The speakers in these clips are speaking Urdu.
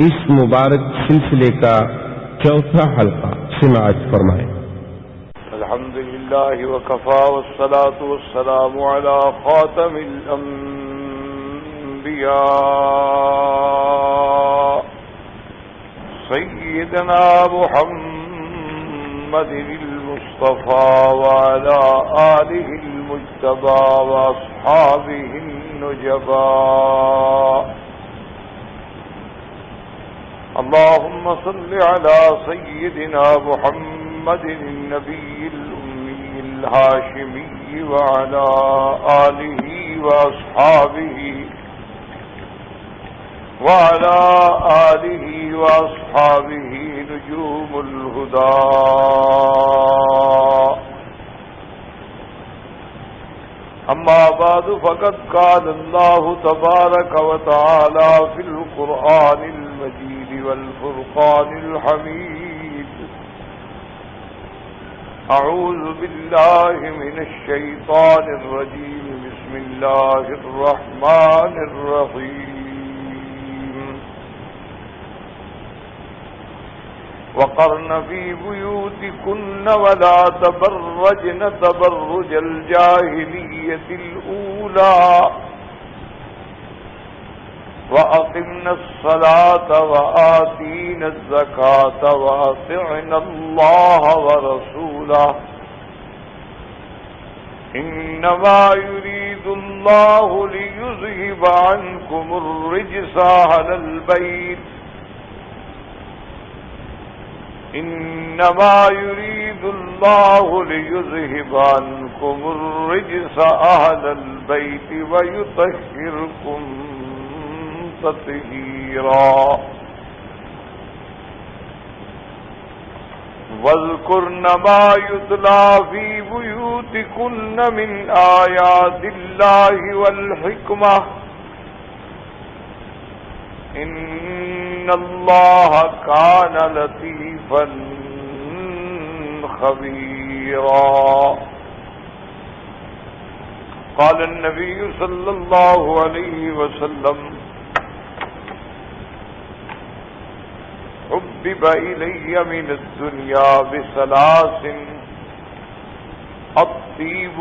اس مبارک سلسلے کا چوتھا حلقہ سماعت فرمائیں۔ الحمد للہ وکفا والصلاة والسلام علی خاتم الانبیاء سیدنا محمد المصطفى وعلى آلہ المجتبى واصحابہ النجباء اللهم صل على سيدنا محمد النبي الأمي الهاشمي وعلى آله وأصحابه نجوم الهدى أما بعد فقد قال الله تبارك وتعالى في القرآن المجيد والفرقان الحميد أعوذ بالله من الشيطان الرجيم بسم الله الرحمن الرحيم وقرن في بيوتكن ولا تبرجن تبرج الجاهلية الأولى وأقمنا الصلاة وآتينا الزكاة وأطعنا الله ورسوله إنما يريد الله ليذهب عنكم الرجس أهل البيت إنما يريد الله ليذهب عنكم الرجس أهل البيت ويطهركم تطهيرا واذكرن ما يتلى في بيوتكن من آيات الله والحكمة إن الله كان لطيفا خبيرا قال النبي صلى الله عليه وسلم حبب إلي من الدنيا بثلاث الطيب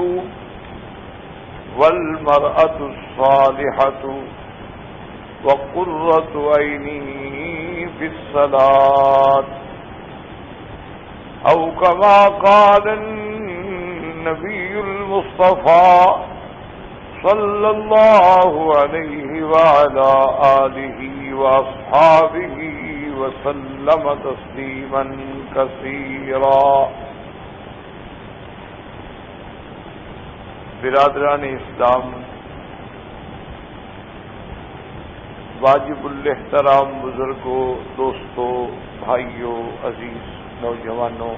والمرأة الصالحة وقرة عيني في الصلاة أو كما قال النبي المصطفى صلى الله عليه وعلى آله وأصحابه وسلم تسلیما کثیرا۔ برادران اسلام، واجب الاحترام بزرگوں، دوستوں، بھائیوں، عزیز نوجوانوں،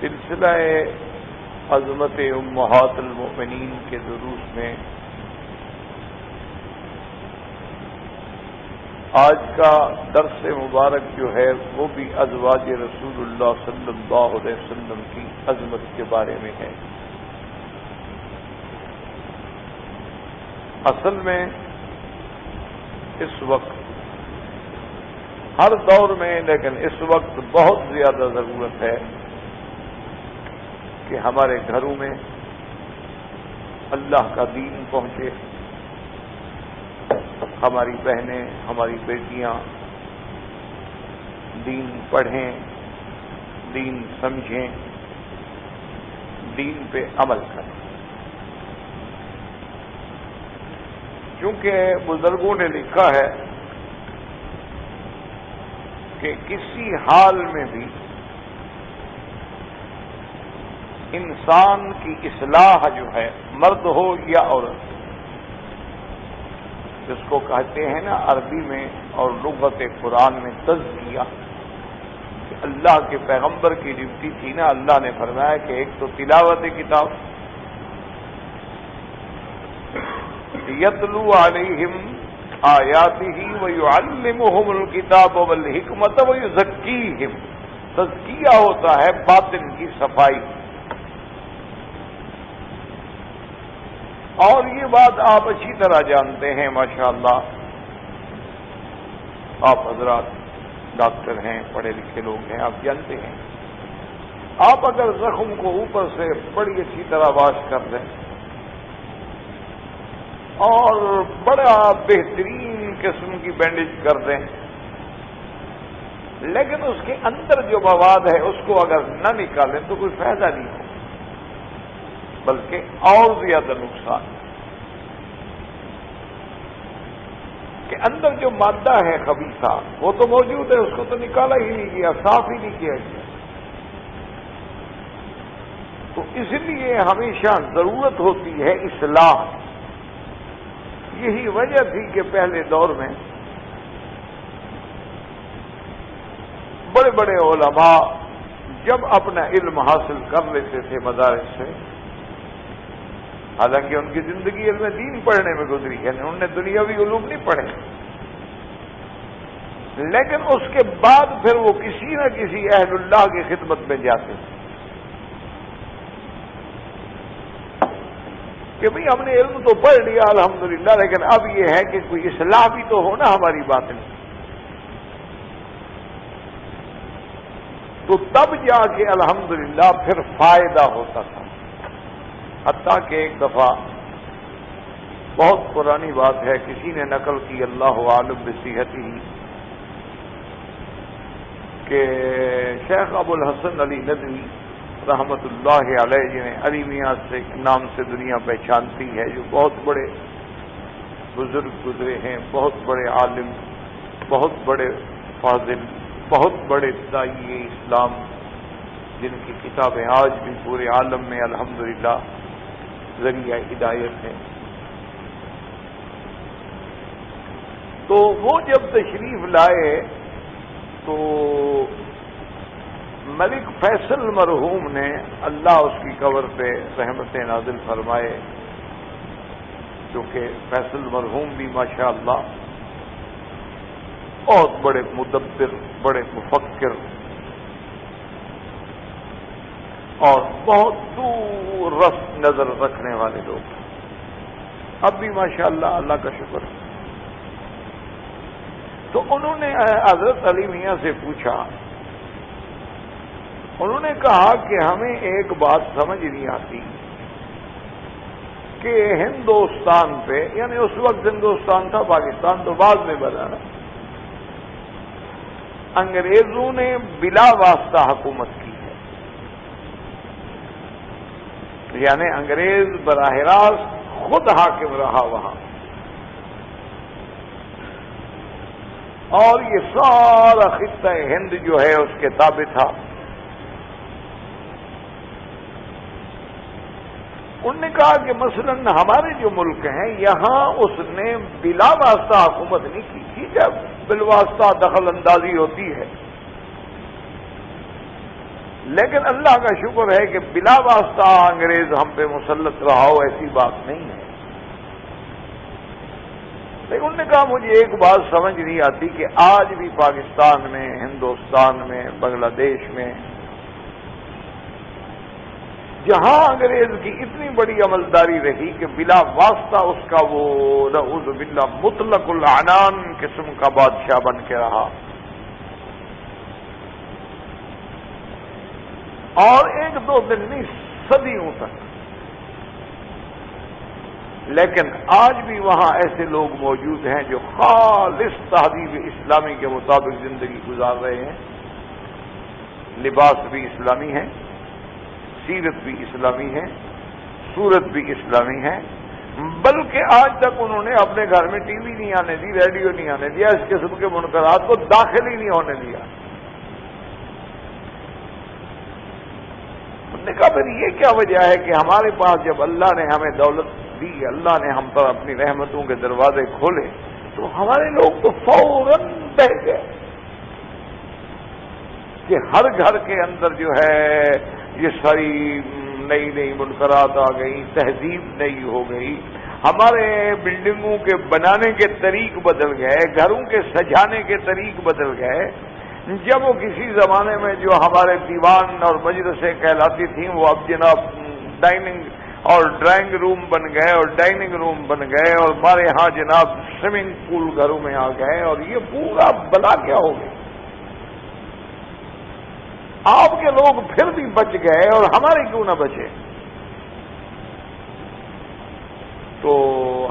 سلسلہ عظمت امہات المؤمنین کے دروس میں آج کا درس مبارک جو ہے وہ بھی ازواج رسول اللہ صلی اللہ علیہ وسلم کی عظمت کے بارے میں ہے۔ اصل میں اس وقت ہر دور میں، لیکن اس وقت بہت زیادہ ضرورت ہے کہ ہمارے گھروں میں اللہ کا دین پہنچے، ہماری بہنیں، ہماری بیٹیاں دین پڑھیں، دین سمجھیں، دین پہ عمل کریں۔ کیونکہ بزرگوں نے لکھا ہے کہ کسی حال میں بھی انسان کی اصلاح جو ہے، مرد ہو یا عورت، جس کو کہتے ہیں نا عربی میں اور لغت قرآن میں تزکیہ، کہ اللہ کے پیغمبر کی ڈیوٹی تھی نا، اللہ نے فرمایا کہ ایک تو تلاوت کتاب، یتلو علیہم آیاتہ ویعلمہم الکتاب والحکمت ویزکیہم، تزکیہ ہوتا ہے باطن کی صفائی، اور یہ بات آپ اچھی طرح جانتے ہیں ماشاءاللہ، آپ حضرات ڈاکٹر ہیں، پڑھے لکھے لوگ ہیں، آپ جانتے ہیں آپ اگر زخم کو اوپر سے بڑی اچھی طرح واش کر دیں اور بڑا بہترین قسم کی بینڈیج کر دیں، لیکن اس کے اندر جو مواد ہے اس کو اگر نہ نکالیں تو کوئی فائدہ نہیں ہو، بلکہ اور زیادہ نقصان، کہ اندر جو مادہ ہے خبیثہ وہ تو موجود ہے، اس کو تو نکالا ہی نہیں گیا، صاف ہی نہیں کیا گیا۔ تو اس لیے ہمیشہ ضرورت ہوتی ہے اصلاح۔ یہی وجہ تھی کہ پہلے دور میں بڑے بڑے علماء جب اپنا علم حاصل کر لیتے تھے مدارس سے، حالانکہ ان کی زندگی علم دین پڑھنے میں گزری ہے، انہوں نے دنیاوی علوم نہیں پڑھے، لیکن اس کے بعد پھر وہ کسی نہ کسی اہل اللہ کی خدمت میں جاتے تھے کہ بھئی ہم نے علم تو پڑھ لیا الحمدللہ، لیکن اب یہ ہے کہ کوئی اصلاح بھی تو ہونا ہماری بات میں، تو تب جا کے الحمدللہ پھر فائدہ ہوتا تھا۔ حتیٰ کہ ایک دفعہ بہت پرانی بات ہے، کسی نے نقل کی، اللہ عالم بصحتہ، کہ شیخ ابو الحسن علی ندوی رحمت اللہ علیہ، جنہیں علی میاں سے نام سے دنیا پہچانتی ہے، جو بہت بڑے بزرگ گزرے ہیں، بہت بڑے عالم، بہت بڑے فاضل، بہت بڑے داعی اسلام، جن کی کتابیں آج بھی پورے عالم میں الحمدللہ ذریعہ ہدایت ہیں۔ تو وہ جب تشریف لائے تو ملک فیصل مرحوم نے، اللہ اس کی قبر پہ رحمتیں نازل فرمائے، کیونکہ فیصل مرحوم بھی ماشاءاللہ بہت بڑے مدبر، بڑے مفکر اور بہت دور رس نظر رکھنے والے لوگ، اب بھی ماشاءاللہ اللہ کا شکر۔ تو انہوں نے حضرت علی میاں سے پوچھا، انہوں نے کہا کہ ہمیں ایک بات سمجھ نہیں آتی کہ ہندوستان پہ، یعنی اس وقت ہندوستان تھا، پاکستان تو بعد میں بنا نا، انگریزوں نے بلا واسطہ حکومت کی ہے، یعنی انگریز براہ راست خود حاکم رہا وہاں، اور یہ سارا خطہ ہند جو ہے اس کے تابع تھا۔ انہوں نے کہا کہ مثلا ہمارے جو ملک ہیں یہاں اس نے بلا واسطہ حکومت نہیں کی، ٹھیک ہے بالواسطہ دخل اندازی ہوتی ہے، لیکن اللہ کا شکر ہے کہ بلا واسطہ انگریز ہم پہ مسلط رہا ہو، ایسی بات نہیں ہے۔ لیکن انہوں نے کہا مجھے ایک بات سمجھ نہیں آتی کہ آج بھی پاکستان میں، ہندوستان میں، بنگلہ دیش میں، جہاں انگریز کی اتنی بڑی عملداری رہی کہ بلا واسطہ اس کا وہ نعوذ باللہ مطلق العنان قسم کا بادشاہ بن کے رہا، اور ایک دو دن نہیں صدیوں تک، لیکن آج بھی وہاں ایسے لوگ موجود ہیں جو خالص تہذیب اسلامی کے مطابق زندگی گزار رہے ہیں، لباس بھی اسلامی ہے، سیرت بھی اسلامی ہے، صورت بھی اسلامی ہے، بلکہ آج تک انہوں نے اپنے گھر میں ٹی وی نہیں آنے دی، ریڈیو نہیں آنے دیا، اس قسم کے منکرات کو داخل ہی نہیں ہونے دیا۔ انہوں نے کہا پھر یہ کیا وجہ ہے کہ ہمارے پاس جب اللہ نے ہمیں دولت دی، اللہ نے ہم پر اپنی رحمتوں کے دروازے کھولے، تو ہمارے لوگ تو فوراً بہ گئے کہ ہر گھر کے اندر جو ہے یہ ساری نئی نئی منکرات آ گئی، تہذیب نئی ہو گئی، ہمارے بلڈنگوں کے بنانے کے طریق بدل گئے، گھروں کے سجانے کے طریق بدل گئے۔ جب وہ کسی زمانے میں جو ہمارے دیوان اور مجلسیں کہلاتی تھیں، وہ اب جناب ڈائننگ اور ڈرائنگ روم بن گئے اور ڈائننگ روم بن گئے اور ہمارے ہاں جناب سوئمنگ پول گھروں میں آ گئے اور یہ پورا بلا کیا ہو گیا. آپ کے لوگ پھر بھی بچ گئے اور ہمارے کیوں نہ بچے؟ تو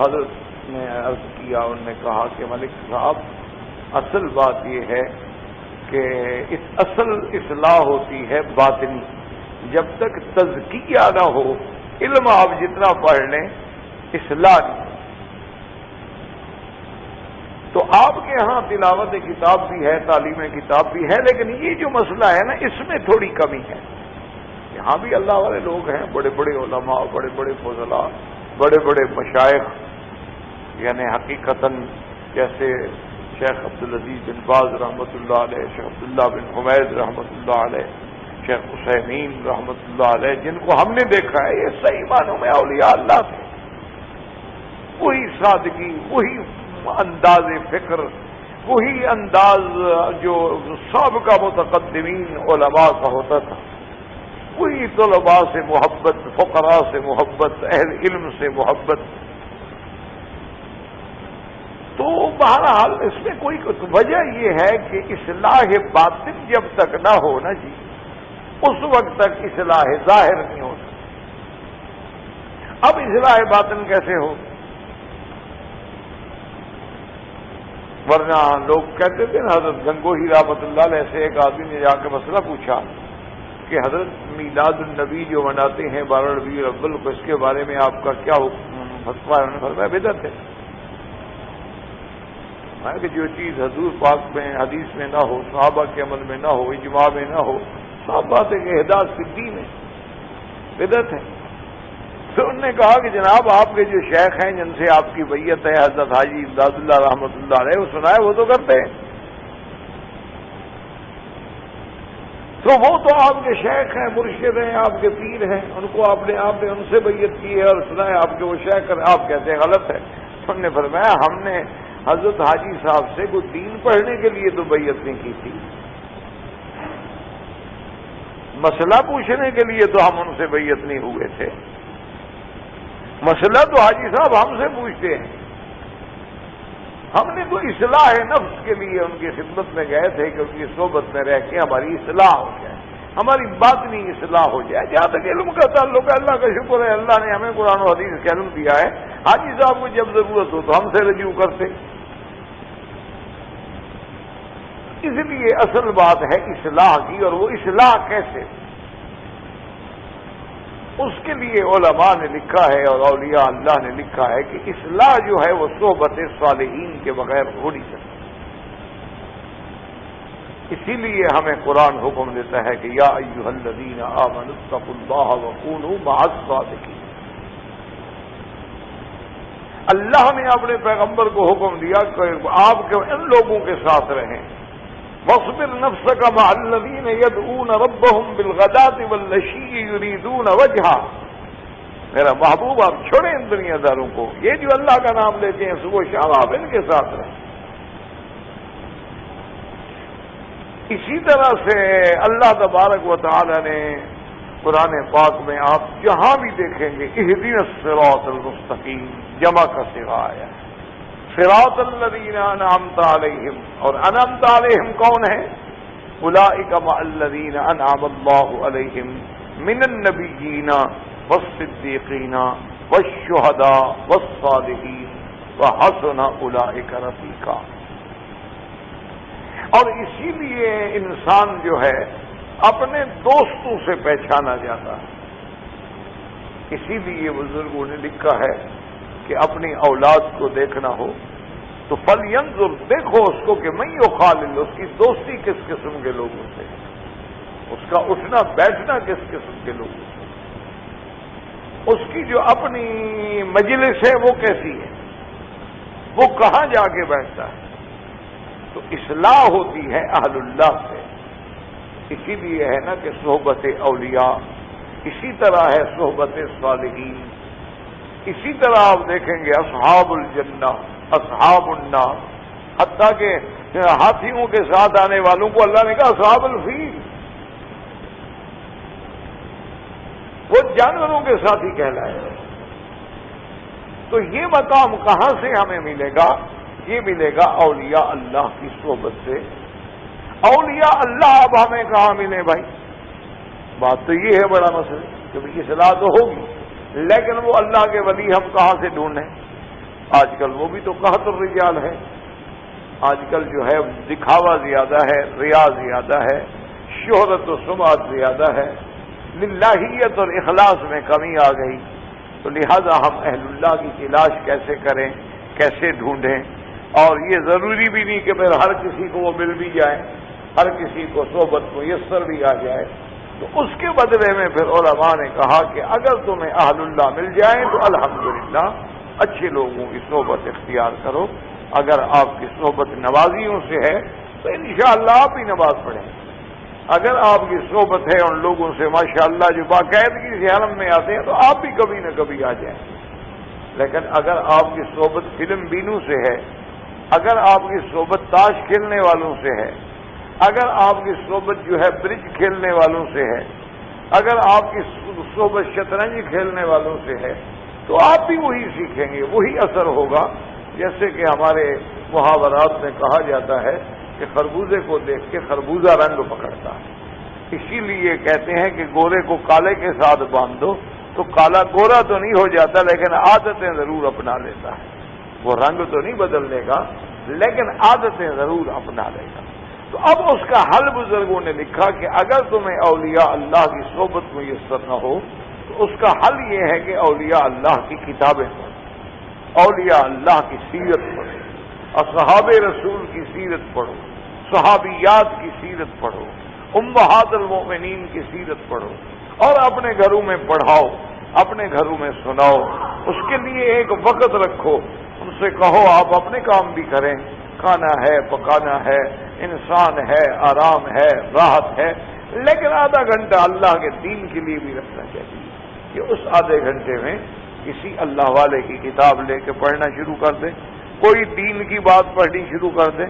حضرت نے عرض کیا، انہوں نے کہا کہ ملک صاحب اصل بات یہ ہے کہ اصل اصلاح ہوتی ہے باطنی. جب تک تزکیہ نہ ہو، علم آپ جتنا پڑھ لیں اصلاح نہیں. تو آپ کے ہاں تلاوت کتاب بھی ہے، تعلیم کتاب بھی ہے، لیکن یہ جو مسئلہ ہے نا اس میں تھوڑی کمی ہے. یہاں بھی اللہ والے لوگ ہیں، بڑے بڑے علماء، بڑے بڑے فضلاء، بڑے بڑے مشائخ، یعنی حقیقتاً جیسے شیخ عبدالعزیز بن باز رحمۃ اللہ علیہ، شیخ عبداللہ بن حمید رحمۃ اللہ علیہ، شیخ حسینین رحمۃ اللہ علیہ، جن کو ہم نے دیکھا ہے یہ صحیح معنوں میں اولیاء اللہ تھے. وہی سادگی، وہی انداز فکر، وہی انداز جو سابقہ متقدمین علماء کا ہوتا تھا، وہی طلباء سے محبت، فقراء سے محبت، اہل علم سے محبت. تو بہرحال اس میں کوئی وجہ یہ ہے کہ اصلاح باطن جب تک نہ ہو نا جی، اس وقت تک اصلاح ظاہر نہیں ہو سکتی. اب اصلاح باطن کیسے ہو؟ ورنہ لوگ کہتے تھے نا، حضرت گنگوہی رحمۃ اللہ علیہ سے ایک آدمی نے جا کے مسئلہ پوچھا کہ حضرت میلاد النبی جو مناتے ہیں 12 ربیع الاول کو، اس کے بارے میں آپ کا کیا فتویٰ ہے؟ انہوں نے فرمایا بدعت ہے. کہ جو چیز حضور پاک میں حدیث میں نہ ہو، صحابہ کے عمل میں نہ ہو، اجماع میں نہ ہو، صاف بات ہے کہ احداث فی الدین ہے، بدعت ہے. تو انہوں نے کہا کہ جناب آپ کے جو شیخ ہیں جن سے آپ کی بیعت ہے، حضرت حاجی امداد اللہ رحمۃ اللہ علیہ، وہ سنا ہے وہ تو کرتے ہیں. تو وہ تو آپ کے شیخ ہیں، مرشد ہیں، آپ کے پیر ہیں، ان کو آپ نے ان سے بیعت کی ہے اور سنا ہے آپ کے وہ شیخ کر، آپ کہتے ہیں غلط ہے. انہوں نے فرمایا ہم نے حضرت حاجی صاحب سے کوئی دین پڑھنے کے لیے تو بیعت نہیں کی تھی، مسئلہ پوچھنے کے لیے تو ہم ان سے بیعت نہیں ہوئے تھے. مسئلہ تو حاجی صاحب ہم سے پوچھتے ہیں، ہم نے تو اصلاح نفس کے لیے ان کی خدمت میں گئے تھے کہ ان کی صحبت میں رہ کے ہماری اصلاح ہو جائے، ہماری باطنی اصلاح ہو جائے. جہاں تک علم کا تعلق ہے، اللہ کا شکر ہے، اللہ نے ہمیں قرآن و حدیث کا علم دیا ہے. حاجی صاحب کو جب ضرورت ہو تو ہم سے رجوع کرتے. اس لیے اصل بات ہے اصلاح کی، اور وہ اصلاح کیسے، اس کے لیے علماء نے لکھا ہے اور اولیاء اللہ نے لکھا ہے کہ اصلاح جو ہے وہ صحبت صالحین کے بغیر ہو نہیں سکتی. اسی لیے ہمیں قرآن حکم دیتا ہے کہ یا ایھا الذین آمنوا اتقوا اللہ وکونوا مع الصادقین. اللہ نے اپنے پیغمبر کو حکم دیا کہ آپ کے ان لوگوں کے ساتھ رہیں. واصبر نفسك مع الذين يدعون ربهم بالغداة والعشي يريدون وجهه. میرا محبوب آپ چھوڑیں ان دنیا داروں کو، یہ جو اللہ کا نام لیتے ہیں صبح شام، آپ ان کے ساتھ رہیں. اسی طرح سے اللہ تبارک و تعالی نے قرآن پاک میں آپ جہاں بھی دیکھیں گے اہدنا الصراط المستقیم جمع کا صیغہ آیا ہے. صراط الذین انعمت علیہم، اور انعمت علیہم کون ہے؟ اولئک مع الذین انعم اللہ علیہم من النبیین والصدیقین والشہداء والصالحین وحسن اولئک رفیقا. اور اسی لیے انسان جو ہے اپنے دوستوں سے پہچانا جاتا ہے. اسی لیے بزرگوں نے لکھا ہے کہ اپنی اولاد کو دیکھنا ہو تو فلینظر، دیکھو اس کو کہ من یخالل، اس کی دوستی کس قسم کے لوگوں سے، اس کا اٹھنا بیٹھنا کس قسم کے لوگوں سے، اس کی جو اپنی مجلس ہے وہ کیسی ہے، وہ کہاں جا کے بیٹھتا ہے. تو اصلاح ہوتی ہے اہل اللہ سے. اسی لیے ہے نا کہ صحبت اولیاء، اسی طرح ہے صحبت صالحین. اسی طرح آپ دیکھیں گے اصحاب الجنہ، اصحاب النار، حتیٰ کہ ہاتھیوں کے ساتھ آنے والوں کو اللہ نے کہا اصحاب الفیل. وہ جانوروں کے ساتھی کہلائے گا۔ تو یہ مقام کہاں سے ہمیں ملے گا؟ یہ ملے گا اولیاء اللہ کی صحبت سے۔ اولیاء اللہ اب ہمیں کہاں ملے بھائی؟ بات تو یہ ہے بڑا مسئلہ کہ اصلاح تو ہوگی، لیکن وہ اللہ کے ولی ہم کہاں سے ڈھونڈیں؟ آج کل وہ بھی تو قحط الرجال ہے، آج کل جو ہے دکھاوا زیادہ ہے، ریا زیادہ ہے، شہرت و سمعت زیادہ ہے، للہیت اور اخلاص میں کمی آ گئی۔ تو لہذا ہم اہل اللہ کی تلاش کیسے کریں، کیسے ڈھونڈیں؟ اور یہ ضروری بھی نہیں کہ پھر ہر کسی کو وہ مل بھی جائے، ہر کسی کو صحبت میسر بھی آ جائے۔ تو اس کے بدلے میں پھر علماء نے کہا کہ اگر تمہیں اہل اللہ مل جائیں تو الحمدللہ اچھے لوگوں کی صحبت اختیار کرو۔ اگر آپ کی صحبت نوازیوں سے ہے تو انشاءاللہ آپ ہی نماز پڑھیں۔ اگر آپ کی صحبت ہے ان لوگوں سے ماشاءاللہ جو باقاعدگی سے حرم میں آتے ہیں تو آپ بھی کبھی نہ کبھی آ جائیں۔ لیکن اگر آپ کی صحبت فلم بینوں سے ہے، اگر آپ کی صحبت تاش کھیلنے والوں سے ہے، اگر آپ کی صحبت جو ہے برج کھیلنے والوں سے ہے، اگر آپ کی صحبت شطرنج کھیلنے والوں سے ہے، تو آپ بھی وہی سیکھیں گے، وہی اثر ہوگا۔ جیسے کہ ہمارے محاورات میں کہا جاتا ہے کہ خربوزے کو دیکھ کے خربوزہ رنگ پکڑتا ہے، اسی لیے کہتے ہیں کہ گورے کو کالے کے ساتھ باندھ دو تو کالا گورا تو نہیں ہو جاتا لیکن عادتیں ضرور اپنا لیتا ہے۔ وہ رنگ تو نہیں بدلنے کا لیکن عادتیں ضرور اپنا لے گا۔ تو اب اس کا حل بزرگوں نے لکھا کہ اگر تمہیں اولیاء اللہ کی صحبت میسر نہ ہو تو اس کا حل یہ ہے کہ اولیاء اللہ کی کتابیں پڑھو، اولیاء اللہ کی سیرت پڑھو، اصحاب رسول کی سیرت پڑھو، صحابیات کی سیرت پڑھو، امہات المؤمنین کی سیرت پڑھو اور اپنے گھروں میں پڑھاؤ، اپنے گھروں میں سناؤ۔ اس کے لیے ایک وقت رکھو، ان سے کہو آپ اپنے کام بھی کریں، کھانا ہے، پکانا ہے، انسان ہے، آرام ہے، راحت ہے، لیکن آدھا گھنٹہ اللہ کے دین کے لیے بھی رکھنا چاہیے کہ اس آدھے گھنٹے میں کسی اللہ والے کی کتاب لے کے پڑھنا شروع کر دیں، کوئی دین کی بات پڑھنی شروع کر دیں،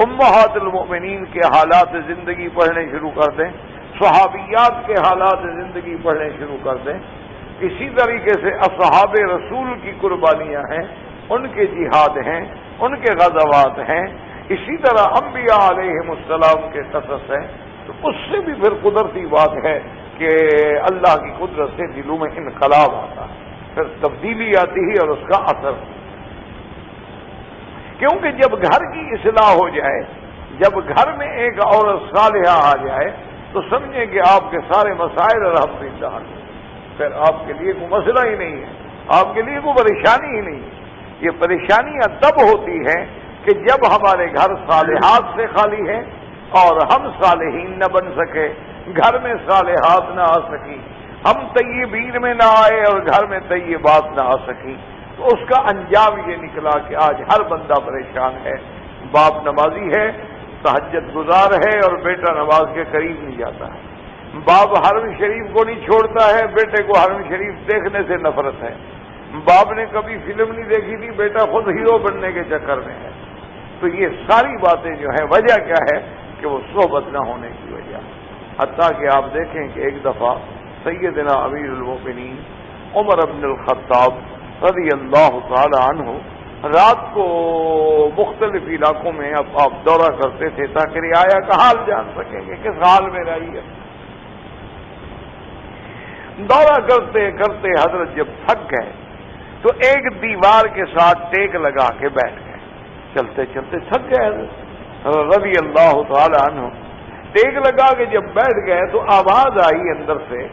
امہات المؤمنین کے حالات زندگی پڑھنے شروع کر دیں، صحابیات کے حالات زندگی پڑھنے شروع کر دیں۔ اسی طریقے سے اصحاب رسول کی قربانیاں ہیں، ان کے جہاد ہیں، ان کے غزوات ہیں، اسی طرح انبیاء علیہم السلام کے قصص ہیں۔ تو اس سے بھی پھر قدرتی بات ہے کہ اللہ کی قدرت سے دلوں میں انقلاب آتا ہے، پھر تبدیلی آتی ہے اور اس کا اثر، کیونکہ جب گھر کی اصلاح ہو جائے، جب گھر میں ایک عورت صالحہ آ جائے تو سمجھیں کہ آپ کے سارے مسائل الحمدللہ حل ہیں، پھر آپ کے لیے کوئی مسئلہ ہی نہیں ہے، آپ کے لیے کوئی پریشانی ہی نہیں ہے۔ یہ پریشانیاں تب ہوتی ہیں کہ جب ہمارے گھر صالحات سے خالی ہیں اور ہم صالحین نہ بن سکے، گھر میں صالحات نہ آ سکی، ہم طیبین میں نہ آئے اور گھر میں طیبات نہ آ سکی، تو اس کا انجام یہ نکلا کہ آج ہر بندہ پریشان ہے۔ باپ نمازی ہے، تہجد گزار ہے اور بیٹا نماز کے قریب نہیں جاتا ہے، باپ حرم شریف کو نہیں چھوڑتا ہے، بیٹے کو حرم شریف دیکھنے سے نفرت ہے، باپ نے کبھی فلم نہیں دیکھی تھی، بیٹا خود ہیرو بننے کے چکر میں ہے۔ تو یہ ساری باتیں جو ہیں وجہ کیا ہے کہ وہ صحبت نہ ہونے کی وجہ، حتیٰ کہ آپ دیکھیں کہ ایک دفعہ سیدنا امیر المؤمنین عمر بن الخطاب رضی اللہ تعالی عنہ رات کو مختلف علاقوں میں اب آپ دورہ کرتے تھے تاکہ رعایا کا حال جان سکیں کہ کس حال میں رہی ہے۔ دورہ کرتے کرتے حضرت جب تھک گئے تو ایک دیوار کے ساتھ ٹیک لگا کے بیٹھ گئے، چلتے چلتے تھک گئے حضرت رضی اللہ تعالی عنہ، ٹیک لگا کے جب بیٹھ گئے تو آواز آئی اندر سے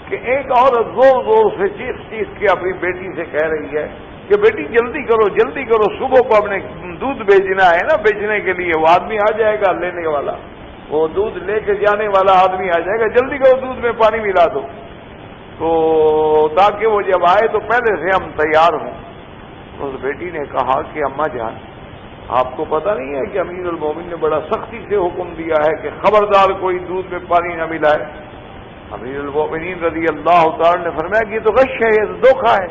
کہ ایک عورت زور زور سے چیخ چیخ کے اپنی بیٹی سے کہہ رہی ہے کہ بیٹی جلدی کرو جلدی کرو، صبح کو اپنے دودھ بیچنا ہے نا، بیچنے کے لیے وہ آدمی آ جائے گا لینے والا، وہ دودھ لے کے جانے والا آدمی آ جائے گا، جلدی کرو دودھ میں پانی ملا دو، تو تاکہ وہ جب آئے تو پہلے سے ہم تیار ہوں۔ اس بیٹی نے کہا کہ اماں جان آپ کو پتہ نہیں ہے کہ امیر المومن نے بڑا سختی سے حکم دیا ہے کہ خبردار کوئی دودھ میں پانی نہ ملائے۔ امیر المومنین رضی اللہ تعالی نے فرمایا کہ یہ تو غش ہے، یہ تو دھوکہ ہے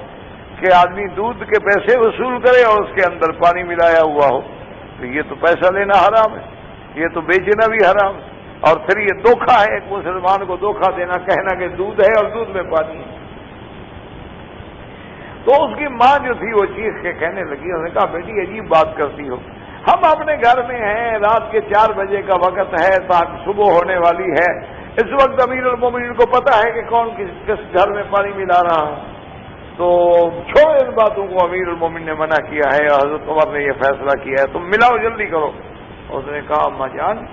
کہ آدمی دودھ کے پیسے وصول کرے اور اس کے اندر پانی ملایا ہوا ہو، تو یہ تو پیسہ لینا حرام ہے، یہ تو بیچنا بھی حرام ہے۔ اور پھر یہ دھوکہ ہے ایک مسلمان کو دھوکہ دینا، کہنا کہ دودھ ہے اور دودھ میں پانی ہے۔ تو اس کی ماں جو تھی وہ چیخ کے کہنے لگی، انہوں نے کہا بیٹی عجیب بات کرتی ہو، ہم اپنے گھر میں ہیں، رات کے 4 بجے کا وقت ہے، تاکہ صبح ہونے والی ہے، اس وقت امیر المومنین کو پتا ہے کہ کون کس گھر میں پانی ملا رہا ہے، تو چھوڑ ان باتوں کو، امیر المومنین نے منع کیا ہے، حضرت عمر نے یہ فیصلہ کیا ہے، تم ملاؤ جلدی کرو۔ اس نے کہا اماں جان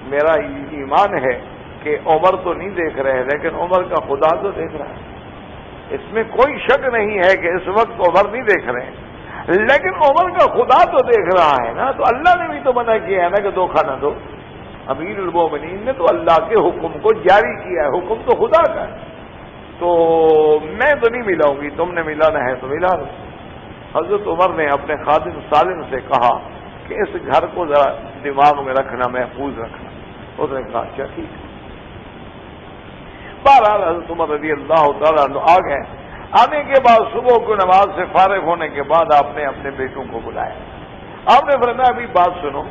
میرا ایمان ہے کہ عمر تو نہیں دیکھ رہے، لیکن عمر کا خدا تو دیکھ رہا ہے، اس میں کوئی شک نہیں ہے کہ اس وقت عمر نہیں دیکھ رہے ہیں، لیکن عمر کا خدا تو دیکھ رہا ہے نا، تو اللہ نے بھی تو منع کیا ہے نا کہ دھوکہ نہ دو، امیر المومنین نے تو اللہ کے حکم کو جاری کیا ہے، حکم تو خدا کا ہے، تو میں تو نہیں ملاؤں گی، تم نے ملانا ہے تو ملا دو۔ حضرت عمر نے اپنے خادم سالم سے کہا کہ اس گھر کو ذرا دماغ میں رکھنا، محفوظ رکھنا۔ اس نے کہا اچھا ٹھیک ہے۔ بہرحال حضرت عمر رضی اللہ تعالیٰ عنہ آ گئے، آنے کے بعد صبح کو نماز سے فارغ ہونے کے بعد آپ نے اپنے بیٹوں کو بلایا، آپ نے فرمایا ابھی بات سنو،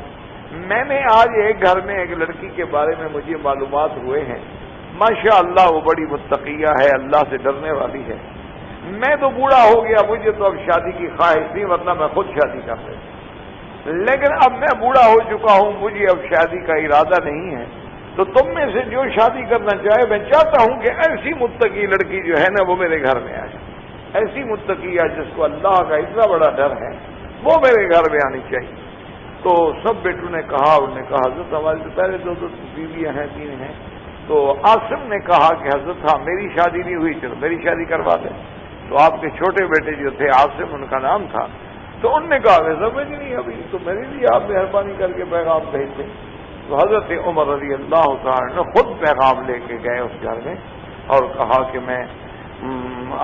میں نے آج ایک گھر میں ایک لڑکی کے بارے میں مجھے معلومات ہوئے ہیں، ماشاء اللہ وہ بڑی متقیہ ہے، اللہ سے ڈرنے والی ہے، میں تو بوڑھا ہو گیا، مجھے تو اب شادی کی خواہش نہیں، ورنہ میں خود شادی کر لیتا، لیکن اب میں بوڑھا ہو چکا ہوں، مجھے اب شادی کا ارادہ نہیں ہے، تو تم میں سے جو شادی کرنا چاہے، میں چاہتا ہوں کہ ایسی متقی لڑکی جو ہے نا وہ میرے گھر میں آ جائے، ایسی متقیہ جس کو اللہ کا اتنا بڑا ڈر ہے وہ میرے گھر میں آنی چاہیے۔ تو سب بیٹوں نے کہا، انہوں نے کہا حضرت ہماری تو پہلے 2 بیویاں ہیں، 3 ہیں۔ تو عاصم نے کہا کہ حضرت ہاں میری شادی نہیں ہوئی، چلو میری شادی کروا دیں۔ تو آپ کے چھوٹے بیٹے جو تھے عاصم ان کا نام تھا، تو انہوں نے کہا ویسا مجھے نہیں ابھی، تو میرے لیے آپ مہربانی کر کے پیغام بھیج دیں۔ تو حضرت عمر رضی اللہ تعالیٰ نے خود پیغام لے کے گئے اس گھر میں اور کہا کہ میں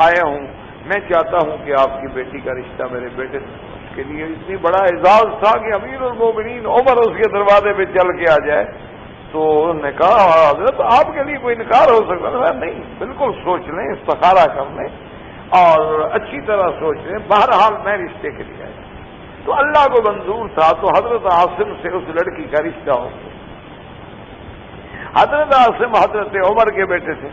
آیا ہوں، میں چاہتا ہوں کہ آپ کی بیٹی کا رشتہ میرے بیٹے سے، اس کے لیے اتنی بڑا اعزاز تھا کہ امیر المومنین عمر اس کے دروازے پہ چل کے آ جائے۔ تو انہوں نے کہا حضرت آپ کے لیے کوئی انکار ہو سکتا ہے؟ نہیں، بالکل سوچ لیں، استخارہ کر لیں اور اچھی طرح سوچ لیں، بہرحال میں رشتے کے لیے آیا۔ تو اللہ کو منظور تھا، تو حضرت عاصم سے اس لڑکی کا رشتہ ہو گیا۔ حضرت عاصم حضرت عمر کے بیٹے تھے،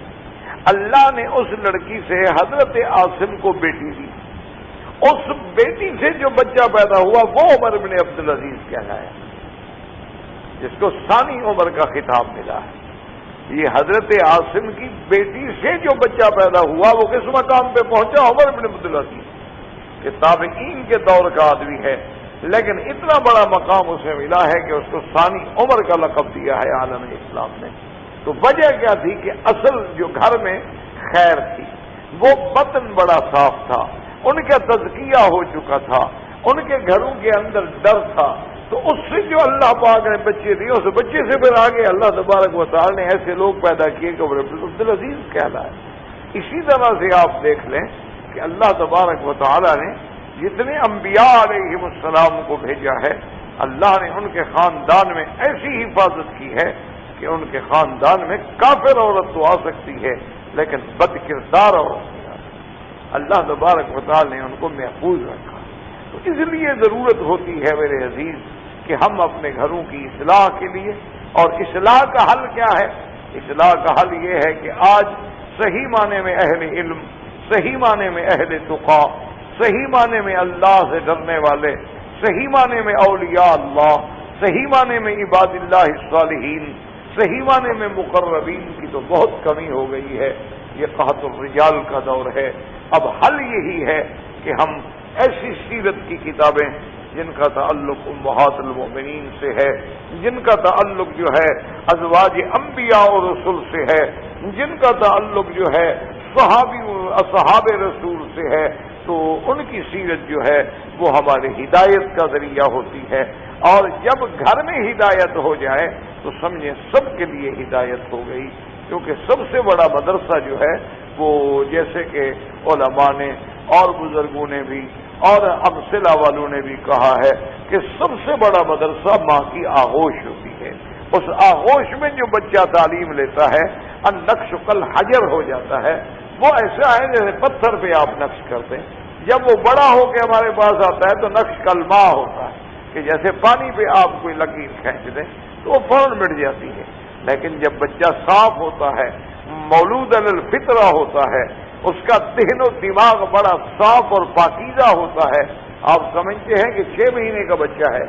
اللہ نے اس لڑکی سے حضرت عاصم کو بیٹی دی، اس بیٹی سے جو بچہ پیدا ہوا وہ عمر بن عبدالعزیز کہلایا، جس کو ثانی عمر کا خطاب ملا ہے۔ یہ حضرت عاصم کی بیٹی سے جو بچہ پیدا ہوا وہ کس مقام پہ پہنچا؟ عمر بن عبدالعزیز، کہ تابعین کے دور کا آدمی ہے، لیکن اتنا بڑا مقام اسے ملا ہے کہ اس کو ثانی عمر کا لقب دیا ہے عالم اسلام نے۔ تو وجہ کیا تھی کہ اصل جو گھر میں خیر تھی، وہ بطن بڑا صاف تھا، ان کا تزکیہ ہو چکا تھا، ان کے گھروں کے اندر ڈر تھا، تو اس سے جو اللہ پاک نے بچے دیے، اس بچے سے پھر آگے اللہ تبارک و تعالی نے ایسے لوگ پیدا کیے کہ عبدالعزیز کہلائے۔ اسی طرح سے آپ دیکھ لیں کہ اللہ تبارک و تعالی نے جتنے انبیاء علیہم السلام کو بھیجا ہے، اللہ نے ان کے خاندان میں ایسی حفاظت کی ہے کہ ان کے خاندان میں کافر عورت تو آ سکتی ہے لیکن بد کردار عورت نہیں آ سکتی۔ اللہ تبارک و تعالی نے ان کو محفوظ رکھا۔ تو اس لیے ضرورت ہوتی ہے میرے عزیز کہ ہم اپنے گھروں کی اصلاح کے لیے، اور اصلاح کا حل کیا ہے؟ اصلاح کا حل یہ ہے کہ آج صحیح معنی میں اہل علم، صحیح معنی میں اہل تقیٰ، صحیح معنی میں اللہ سے ڈرنے والے، صحیح معنی میں اولیاء اللہ، صحیح معنی میں عباد اللہ الصالحین، صحیح معنی میں مقربین کی تو بہت کمی ہو گئی ہے۔ یہ قحط الرجال کا دور ہے۔ اب حل یہی ہے کہ ہم ایسی سیرت کی کتابیں جن کا تعلق امہات المؤمنین سے ہے، جن کا تعلق جو ہے ازواج انبیاء اور رسول سے ہے، جن کا تعلق جو ہے اصحاب رسول سے ہے، تو ان کی سیرت جو ہے وہ ہمارے ہدایت کا ذریعہ ہوتی ہے۔ اور جب گھر میں ہدایت ہو جائے تو سمجھیں سب کے لیے ہدایت ہو گئی، کیونکہ سب سے بڑا مدرسہ جو ہے وہ جیسے کہ علماء نے اور بزرگوں نے بھی اور امثلہ والوں نے بھی کہا ہے کہ سب سے بڑا مدرسہ ماں کی آغوش ہوتی ہے۔ اس آغوش میں جو بچہ تعلیم لیتا ہے النقش کالحجر ہو جاتا ہے، وہ ایسا ہے جیسے پتھر پہ آپ نقش کرتے ہیں۔ جب وہ بڑا ہو کے ہمارے پاس آتا ہے تو نقش کالماء ہوتا ہے، کہ جیسے پانی پہ آپ کوئی لکیر کھینچ دیں تو وہ فوراً مٹ جاتی ہے۔ لیکن جب بچہ صاف ہوتا ہے، مولود علی الفطرہ ہوتا ہے، اس کا ذہن و دماغ بڑا صاف اور پاکیزہ ہوتا ہے، آپ سمجھتے ہیں کہ 6 مہینے کا بچہ ہے،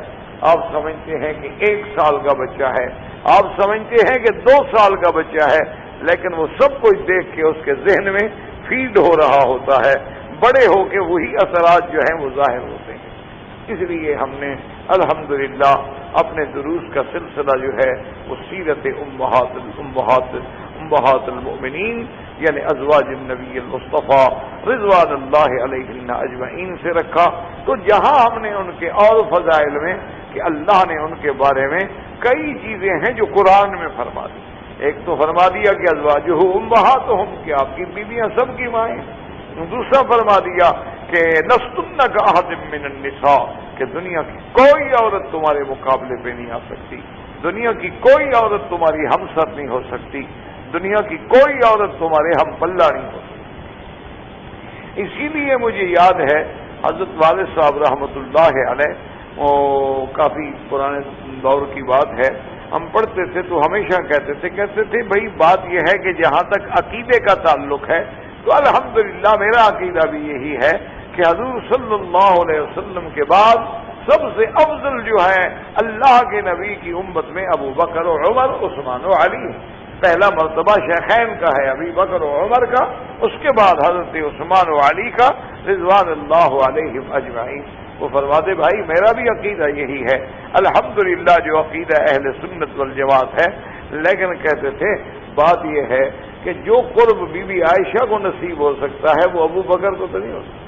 آپ سمجھتے ہیں کہ 1 سال کا بچہ ہے، آپ سمجھتے ہیں کہ 2 سال کا بچہ ہے، لیکن وہ سب کچھ دیکھ کے اس کے ذہن میں فیڈ ہو رہا ہوتا ہے، بڑے ہو کے وہی اثرات جو ہیں وہ ظاہر ہوتے ہیں۔ اس لیے ہم نے الحمدللہ اپنے دروس کا سلسلہ جو ہے وہ سیرت امہات المؤمنین یعنی ازواج النبی المصطفیٰ رضوان اللہ علیہن اجمعین سے رکھا، تو جہاں ہم نے ان کے اور فضائل میں کہ اللہ نے ان کے بارے میں کئی چیزیں ہیں جو قرآن میں فرما دی۔ ایک تو فرما دیا کہ ازواجہ امہاتہم کہ آپ کی بیویاں سب کی مائیں، دوسرا فرما دیا کہ لستن کاحد من النساء کہ دنیا کی کوئی عورت تمہارے مقابلے پہ نہیں آ سکتی، دنیا کی کوئی عورت تمہاری ہمسر نہیں ہو سکتی، دنیا کی کوئی عورت تمہارے ہم پلہ نہیں ہو سکتی۔ اسی لیے مجھے یاد ہے حضرت والد صاحب رحمۃ اللہ علیہ، کافی پرانے دور کی بات ہے، ہم پڑھتے تھے تو ہمیشہ کہتے تھے بھائی بات یہ ہے کہ جہاں تک عقیدے کا تعلق ہے تو الحمدللہ میرا عقیدہ بھی یہی ہے کہ حضور صلی اللہ علیہ وسلم کے بعد سب سے افضل جو ہے اللہ کے نبی کی امت میں ابو بکر و عمر عثمان و علی ہے۔ پہلا مرتبہ شیخین کا ہے ابی بکر و عمر کا، اس کے بعد حضرت عثمان و علی کا رضوان اللہ علیہم اجمعین۔ وہ فرماتے بھائی میرا بھی عقیدہ یہی ہے، الحمدللہ جو عقیدہ اہل سنت والجماعت ہے، لیکن کہتے تھے بات یہ ہے کہ جو قرب بی بی عائشہ کو نصیب ہو سکتا ہے وہ ابو بکر کو تو نہیں ہو سکتا،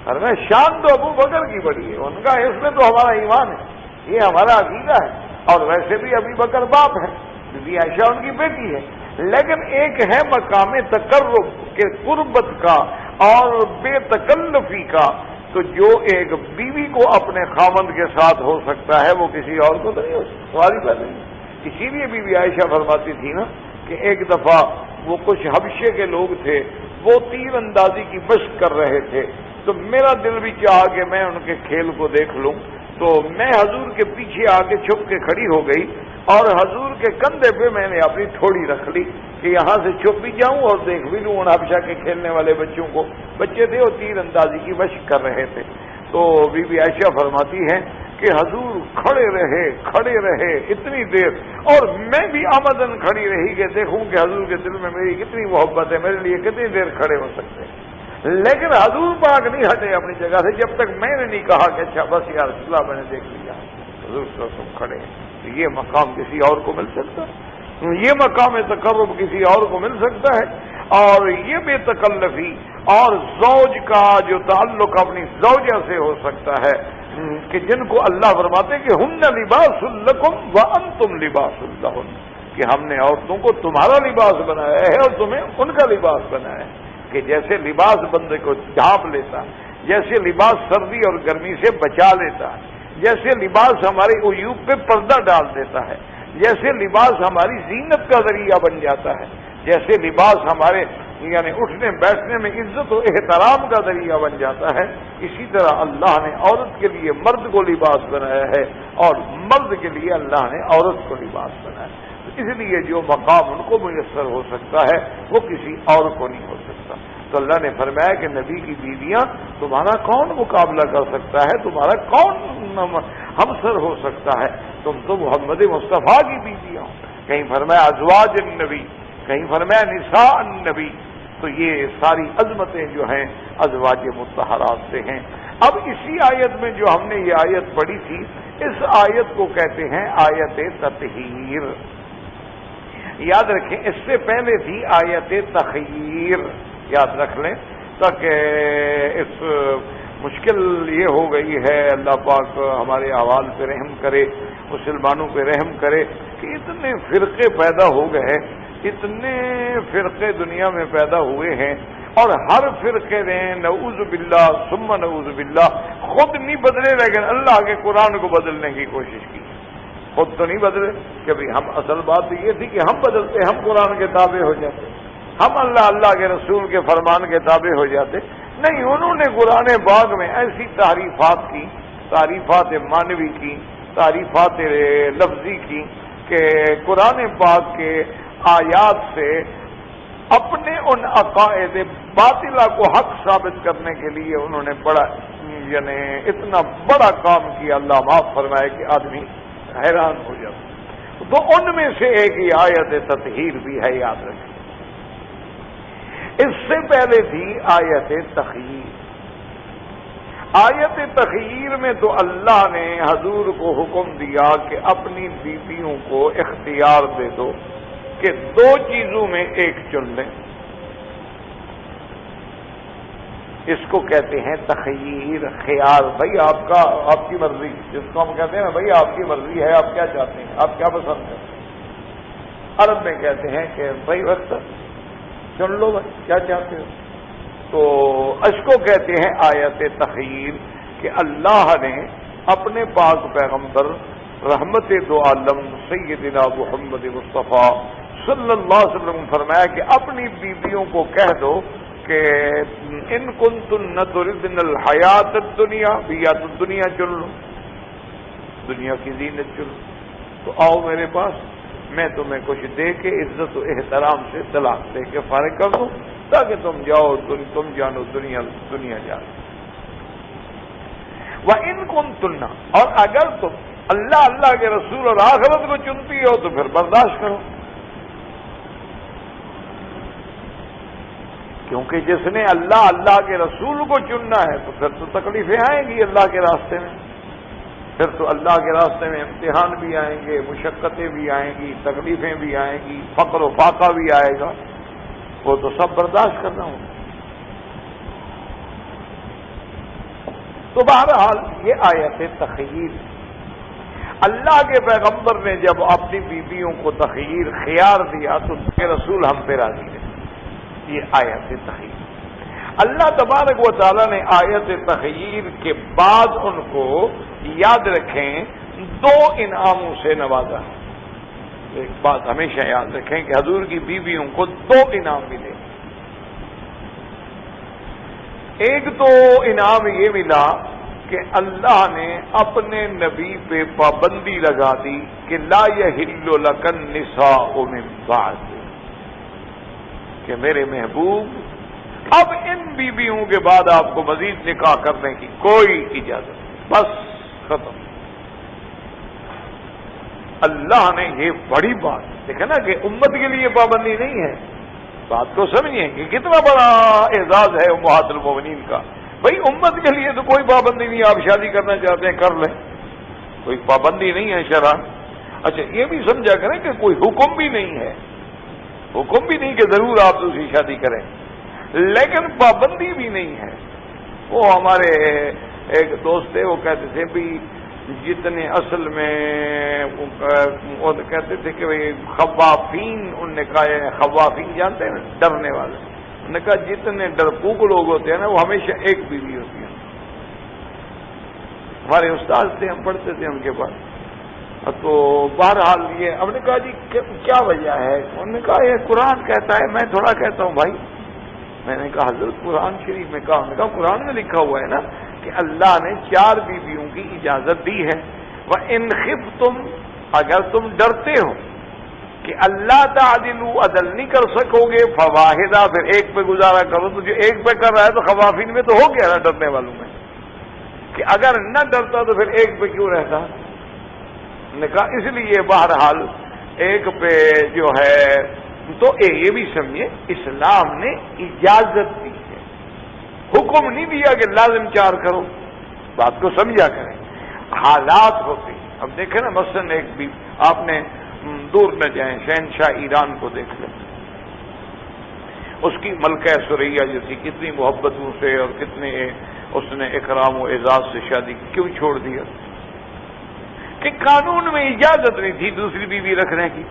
ورنہ شان تو ابو بکر کی بڑی ہے، ان کا اس میں تو ہمارا ایمان ہے، یہ ہمارا عقیدہ ہے، اور ویسے بھی ابی بکر باپ ہے، بی بی عائشہ ان کی بیٹی ہے، لیکن ایک ہے مقام تقرب کے قربت کا اور بے تکلفی کا، تو جو ایک بیوی کو اپنے خاوند کے ساتھ ہو سکتا ہے وہ کسی اور کو تو نہیں ہو سکتا، سوال ہی پیدا نہیں۔ اسی لیے بی بی عائشہ فرماتی تھی نا کہ ایک دفعہ وہ کچھ حبشے کے لوگ تھے، وہ تیر اندازی کی مشق کر رہے تھے، تو میرا دل بھی چاہا کہ میں ان کے کھیل کو دیکھ لوں، تو میں حضور کے پیچھے آ کے چھپ کے کھڑی ہو گئی اور حضور کے کندھے پہ میں نے اپنی تھوڑی رکھ لی کہ یہاں سے چھپ بھی جاؤں اور دیکھ بھی لوں ان حبشہ کے کھیلنے والے بچوں کو۔ بچے تھے وہ تیر اندازی کی مشق کر رہے تھے، تو بی بی عائشہ فرماتی ہیں کہ حضور کھڑے رہے اتنی دیر، اور میں بھی آمدن کھڑی رہی کہ دیکھوں کہ حضور کے دل میں میری کتنی محبت ہے، میرے لیے کتنی دیر کھڑے ہو سکتے ہیں، لیکن حضور پاک نہیں ہٹے اپنی جگہ سے جب تک میں نے نہیں کہا کہ اچھا بس یا رسول اللہ میں نے دیکھ لیا، حضور صلی اللہ علیہ وسلم کھڑے ہیں۔ تو یہ مقام کسی اور کو مل سکتا ہے، یہ مقام تقرب کسی اور کو مل سکتا ہے، اور یہ بے تکلفی اور زوج کا جو تعلق اپنی زوجہ سے ہو سکتا ہے کہ جن کو اللہ فرماتے کہ ہن لباس لکم وانتم لباس لہن، کہ ہم نے عورتوں کو تمہارا لباس بنایا ہے اور تمہیں ان کا لباس بنایا ہے، کہ جیسے لباس بندے کو ڈھانپ لیتا ہے، جیسے لباس سردی اور گرمی سے بچا لیتا ہے، جیسے لباس ہمارے عیوب پہ پردہ ڈال دیتا ہے، جیسے لباس ہماری زینت کا ذریعہ بن جاتا ہے، جیسے لباس ہمارے یعنی اٹھنے بیٹھنے میں عزت و احترام کا ذریعہ بن جاتا ہے، اسی طرح اللہ نے عورت کے لیے مرد کو لباس بنایا ہے اور مرد کے لیے اللہ نے عورت کو لباس بنایا ہے۔ اس لیے جو مقام ان کو میسر ہو سکتا ہے وہ کسی اور کو نہیں ہو سکتا۔ تو اللہ نے فرمایا کہ نبی کی بیویاں تمہارا کون مقابلہ کر سکتا ہے، تمہارا کون ہمسر ہو سکتا ہے، تم تو محمد مصطفیٰ کی بیویاں ہو۔ کہیں فرمایا ازواج النبی، کہیں فرمایا نساء النبی، تو یہ ساری عظمتیں جو ہیں ازواج مطہرات سے ہیں۔ اب اسی آیت میں جو ہم نے یہ آیت پڑھی تھی، اس آیت کو کہتے ہیں آیت تطہیر۔ یاد رکھیں اس سے پہلے تھی آیت تخیر، یاد رکھ لیں تاکہ اس مشکل یہ ہو گئی ہے، اللہ پاک ہمارے احوال پہ رحم کرے، مسلمانوں پہ رحم کرے کہ اتنے فرقے پیدا ہو گئے، اتنے فرقے دنیا میں پیدا ہوئے ہیں، اور ہر فرقے نے نعوذ باللہ ثم نعوذ باللہ خود نہیں بدلے لیکن اللہ کے قرآن کو بدلنے کی کوشش کی۔ خود تو نہیں بدلے کہ بھائی ہم، اصل بات یہ تھی کہ ہم بدلتے، ہم قرآن کے تابع ہو جاتے، ہم اللہ کے رسول کے فرمان کے تابع ہو جاتے، نہیں، انہوں نے قرآن پاک میں ایسی تعریفات کی، تعریفات معنوی کی، تعریفات لفظی کی، کہ قرآن پاک کے آیات سے اپنے ان عقائد باطلہ کو حق ثابت کرنے کے لیے انہوں نے بڑا یعنی اتنا بڑا کام کیا، اللہ معاف فرمائے کہ آدمی حیران ہو جاتا۔ تو ان میں سے ایک ہی آیت تطہیر بھی ہے، یاد رکھیں۔ اس سے پہلے تھی آیت تخییر۔ آیت تخییر میں تو اللہ نے حضور کو حکم دیا کہ اپنی بیویوں کو اختیار دے دو کہ دو چیزوں میں ایک چن لیں۔ اس کو کہتے ہیں تخییر، خیار۔ بھائی آپ کی مرضی، جس کو ہم کہتے ہیں نا بھائی آپ کی مرضی ہے، آپ کیا چاہتے ہیں، آپ کیا پسند کرتے ہیں۔ عرب میں کہتے ہیں کہ بھائی وقت چن لو، بھائی کیا چاہتے ہو۔ تو اس کو کہتے ہیں آیت تخییر، کہ اللہ نے اپنے پاک پیغمبر رحمت دو عالم سیدنا محمد مصطفیٰ صلی اللہ علیہ وسلم فرمایا کہ اپنی بیویوں کو کہہ دو کہ ان کنتن تردن الحیات الدنیا، بیات الدنیا چن لو، دنیا کی زینت چن لو، تو آؤ میرے پاس، میں تمہیں کچھ دے کے عزت و احترام سے طلاق دے کے فارغ کر دوں تاکہ تم جاؤ، تم جانو دنیا جانو۔ وَإِن كُنتُنَّ، اور اگر تم اللہ کے رسول اور آخرت کو چنتی ہو تو پھر برداشت کرو، کیونکہ جس نے اللہ کے رسول کو چننا ہے تو پھر تو تکلیفیں آئیں گی اللہ کے راستے میں، پھر تو اللہ کے راستے میں امتحان بھی آئیں گے، مشقتیں بھی آئیں گی، تکلیفیں بھی آئیں گی، فقر و فاقہ بھی آئے گا، وہ تو سب برداشت کرنا ہوگا۔ تو بہرحال یہ آیت تخییر، اللہ کے پیغمبر نے جب اپنی بیویوں کو تخییر خیار دیا تو اس کے رسول ہم پہ راضی رہے، یہ آیت تخییر۔ اللہ تبارک و تعالیٰ نے آیت تخییر کے بعد ان کو یاد رکھیں دو انعاموں سے نوازا ہے۔ ایک بات ہمیشہ یاد رکھیں کہ حضور کی بیویوں کو دو انعام ملے۔ ایک تو انعام یہ ملا کہ اللہ نے اپنے نبی پہ پابندی لگا دی کہ لا یحل لک النساء من بعد، کہ میرے محبوب اب ان بیویوں کے بعد آپ کو مزید نکاح کرنے کی کوئی اجازت نہیں، بس ختم۔ اللہ نے یہ بڑی بات دیکھا نا کہ امت کے لیے پابندی نہیں ہے، بات کو سمجھیں کہ کتنا بڑا اعزاز ہے امہات المومنین کا۔ بھائی امت کے لیے تو کوئی پابندی نہیں، آپ شادی کرنا چاہتے ہیں کر لیں، کوئی پابندی نہیں ہے شرع۔ اچھا یہ بھی سمجھا کریں کہ کوئی حکم بھی نہیں ہے، حکم بھی نہیں کہ ضرور آپ دوسری شادی کریں، لیکن پابندی بھی نہیں ہے۔ وہ ہمارے ایک دوست تھے، وہ کہتے تھے بھی جتنے اصل میں وہ کہتے تھے کہ خوافین، انہوں نے کہا خوافین جانتے ہیں ڈرنے والے، انہوں نے کہا جتنے ڈرپوک لوگ ہوتے ہیں نا وہ ہمیشہ ایک بیوی ہوتی ہے۔ ہمارے استاد تھے، ہم پڑھتے تھے ان کے پاس، تو بہرحال یہ ہم نے کہا جی کیا وجہ ہے؟ انہوں نے کہا یہ قرآن کہتا ہے۔ میں تھوڑا کہتا ہوں بھائی، میں نے کہا حضرت قرآن شریف میں کہا، نے کہا قرآن میں لکھا ہوا ہے نا کہ اللہ نے 4 بیویوں کی اجازت دی ہے۔ وَإِنْ خِفْتُمْ، اگر تم ڈرتے ہو کہ اللہ تعدلوا، عدل نہیں کر سکو گے، فواحدہ، پھر ایک پہ گزارا کرو۔ تو جو ایک پہ کر رہا ہے تو خوافین میں تو ہو گیا نا ڈرنے والوں میں، کہ اگر نہ ڈرتا تو پھر ایک پہ کیوں رہتا؟ نے کہا اس لیے بہرحال ایک پہ جو ہے تو یہ بھی سمجھے اسلام نے اجازت دی ہے، حکم نہیں دیا کہ لازم 4 کرو، بات کو سمجھا کریں۔ حالات ہوتے ہیں، اب دیکھیں نا مثلاً ایک بھی آپ نے دور نہ جائیں، شہنشاہ ایران کو دیکھ لیں، اس کی ملکہ ثریا جو تھی کتنی محبتوں سے اور کتنے اس نے اکرام و اعزاز سے شادی کی، کیوں چھوڑ دیا؟ کہ قانون میں اجازت نہیں تھی دوسری بیوی رکھنے کی،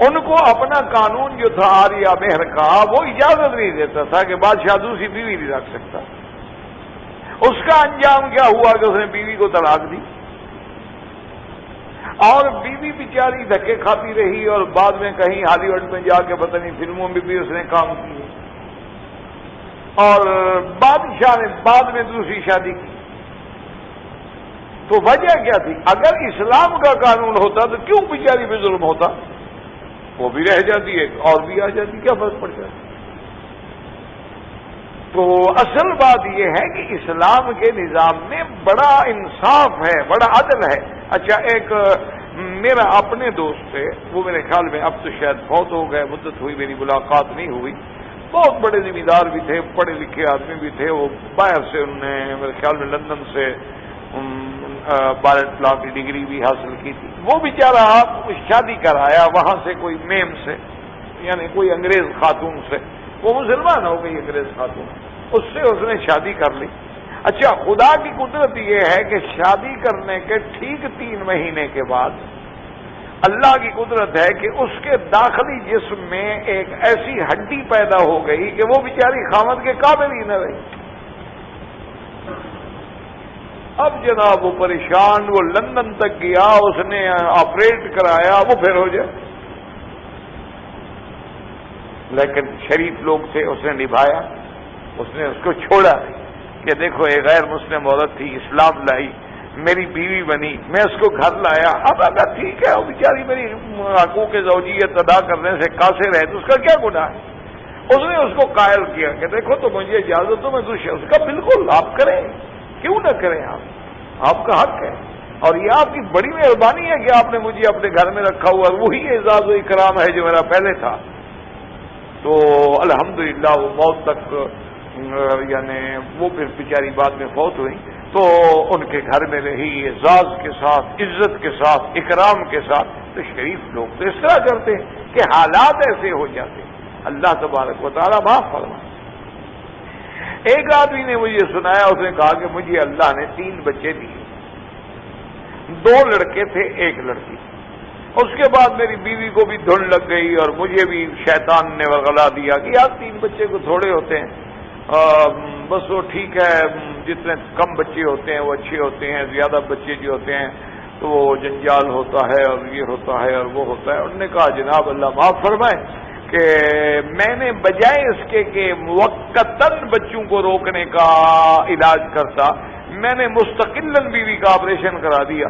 ان کو اپنا قانون جو تھا آریہ مہر کا وہ اجازت نہیں دیتا تھا کہ بادشاہ دوسری بیوی نہیں رکھ سکتا۔ اس کا انجام کیا ہوا کہ اس نے بیوی کو طلاق دی، اور بیوی بیچاری دھکے کھاتی رہی، اور بعد میں کہیں ہالی ووڈ میں جا کے پتہ نہیں فلموں میں بھی اس نے کام کیے، اور بادشاہ نے بعد میں دوسری شادی کی۔ تو وجہ کیا تھی؟ اگر اسلام کا قانون ہوتا تو کیوں بیچاری پہ ظلم ہوتا؟ وہ بھی رہ جاتی ہے اور بھی آ جاتی، کیا فرق پڑ جاتا؟ تو اصل بات یہ ہے کہ اسلام کے نظام میں بڑا انصاف ہے، بڑا عدل ہے۔ اچھا، ایک میرا اپنے دوست تھے، وہ میرے خیال میں اب تو شاید بہت ہو گئے، مدت ہوئی میری ملاقات نہیں ہوئی، بہت بڑے ذمہ دار بھی تھے، پڑھے لکھے آدمی بھی تھے، وہ باہر سے انہوں نے میرے خیال میں لندن سے بارٹ لا کی ڈگری بھی حاصل کی تھی۔ وہ بیچارہ شادی کرایا وہاں سے کوئی میم سے، یعنی کوئی انگریز خاتون سے، وہ مسلمان ہو گئی انگریز خاتون، اس نے شادی کر لی۔ اچھا، خدا کی قدرت یہ ہے کہ شادی کرنے کے ٹھیک 3 مہینے کے بعد اللہ کی قدرت ہے کہ اس کے داخلی جسم میں ایک ایسی ہڈی پیدا ہو گئی کہ وہ بیچاری خامد کے قابل ہی نہ رہی۔ اب جناب وہ پریشان، وہ لندن تک گیا، اس نے آپریٹ کرایا، وہ پھر ہو جائے، لیکن شریف لوگ تھے، اس نے نبھایا، اس نے اس کو چھوڑا نہیں کہ دیکھو ایک غیر مسلم عورت تھی، اسلام لائی، میری بیوی بنی، میں اس کو گھر لایا، اب اگر ٹھیک ہے وہ بیچاری میری حقوق زوجیت ادا کرنے سے قاصر ہے تو اس کا کیا گناہ ہے؟ اس نے اس کو قائل کیا کہ دیکھو تو مجھے اجازت ہو، میں دوسرے، اس کا بالکل آپ کریں، کیوں نہ کریں، آپ کا حق ہے، اور یہ آپ کی بڑی مہربانی ہے کہ آپ نے مجھے اپنے گھر میں رکھا ہوا، وہی اعزاز و اکرام ہے جو میرا پہلے تھا۔ تو الحمدللہ وہ موت تک، یعنی وہ پھر بیچاری بعد میں فوت ہوئی، تو ان کے گھر میں رہی اعزاز کے ساتھ، عزت کے ساتھ، اکرام کے ساتھ۔ تو شریف لوگ تو اس طرح کرتے ہیں کہ حالات ایسے ہو جاتے ہیں، اللہ تبارک و تعالیٰ معاف فرمائے۔ ایک آدمی نے مجھے سنایا، اس نے کہا کہ مجھے اللہ نے 3 بچے دیے، 2 لڑکے تھے 1 لڑکی، اس کے بعد میری بیوی کو بھی دھن لگ گئی اور مجھے بھی شیطان نے ورغلا دیا کہ یار 3 بچے کو تھوڑے ہوتے ہیں، بس وہ ٹھیک ہے، جتنے کم بچے ہوتے ہیں وہ اچھے ہوتے ہیں، زیادہ بچے جو ہوتے ہیں تو وہ جنجال ہوتا ہے اور یہ ہوتا ہے اور وہ ہوتا ہے۔ انہوں نے کہا جناب اللہ معاف فرمائے کہ میں نے بجائے اس کے کہ موقتاً بچوں کو روکنے کا علاج کرتا، میں نے مستقلاً بیوی کا آپریشن کرا دیا،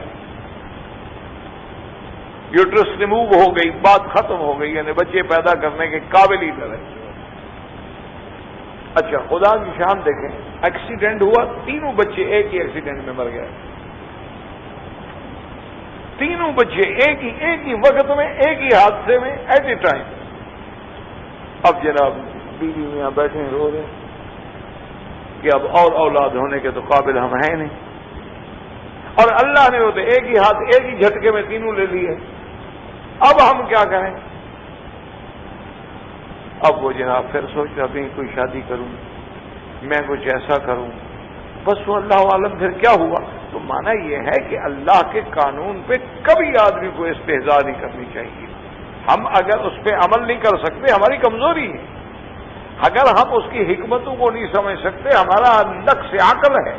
یوٹرس ریموو ہو گئی، بات ختم ہو گئی، یعنی بچے پیدا کرنے کے قابل ہی نہ رہے۔ اچھا، خدا کی شان دیکھیں، ایکسیڈنٹ ہوا، 3 بچے ایک ہی ایکسیڈنٹ میں مر گئے، 3 بچے ایک ہی وقت میں، ایک ہی حادثے میں، ایٹ اے ٹائم۔ اب جناب بیوی میاں بیٹھے ہیں، رو رہے ہیں کہ اب اور اولاد ہونے کے تو قابل ہم ہیں نہیں، اور اللہ نے ہوتے ایک ہی ہاتھ، ایک ہی جھٹکے میں 3 لے لیے، اب ہم کیا کریں؟ اب وہ جناب پھر سوچ رہا کہیں کوئی شادی کروں، میں کچھ ایسا کروں، بس وہ اللہ عالم پھر کیا ہوا۔ تو مانا یہ ہے کہ اللہ کے قانون پہ کبھی آدمی کو استہزاء نہیں کرنی چاہیے۔ ہم اگر اس پہ عمل نہیں کر سکتے، ہماری کمزوری ہے، اگر ہم اس کی حکمتوں کو نہیں سمجھ سکتے، ہمارا نقص عقل ہے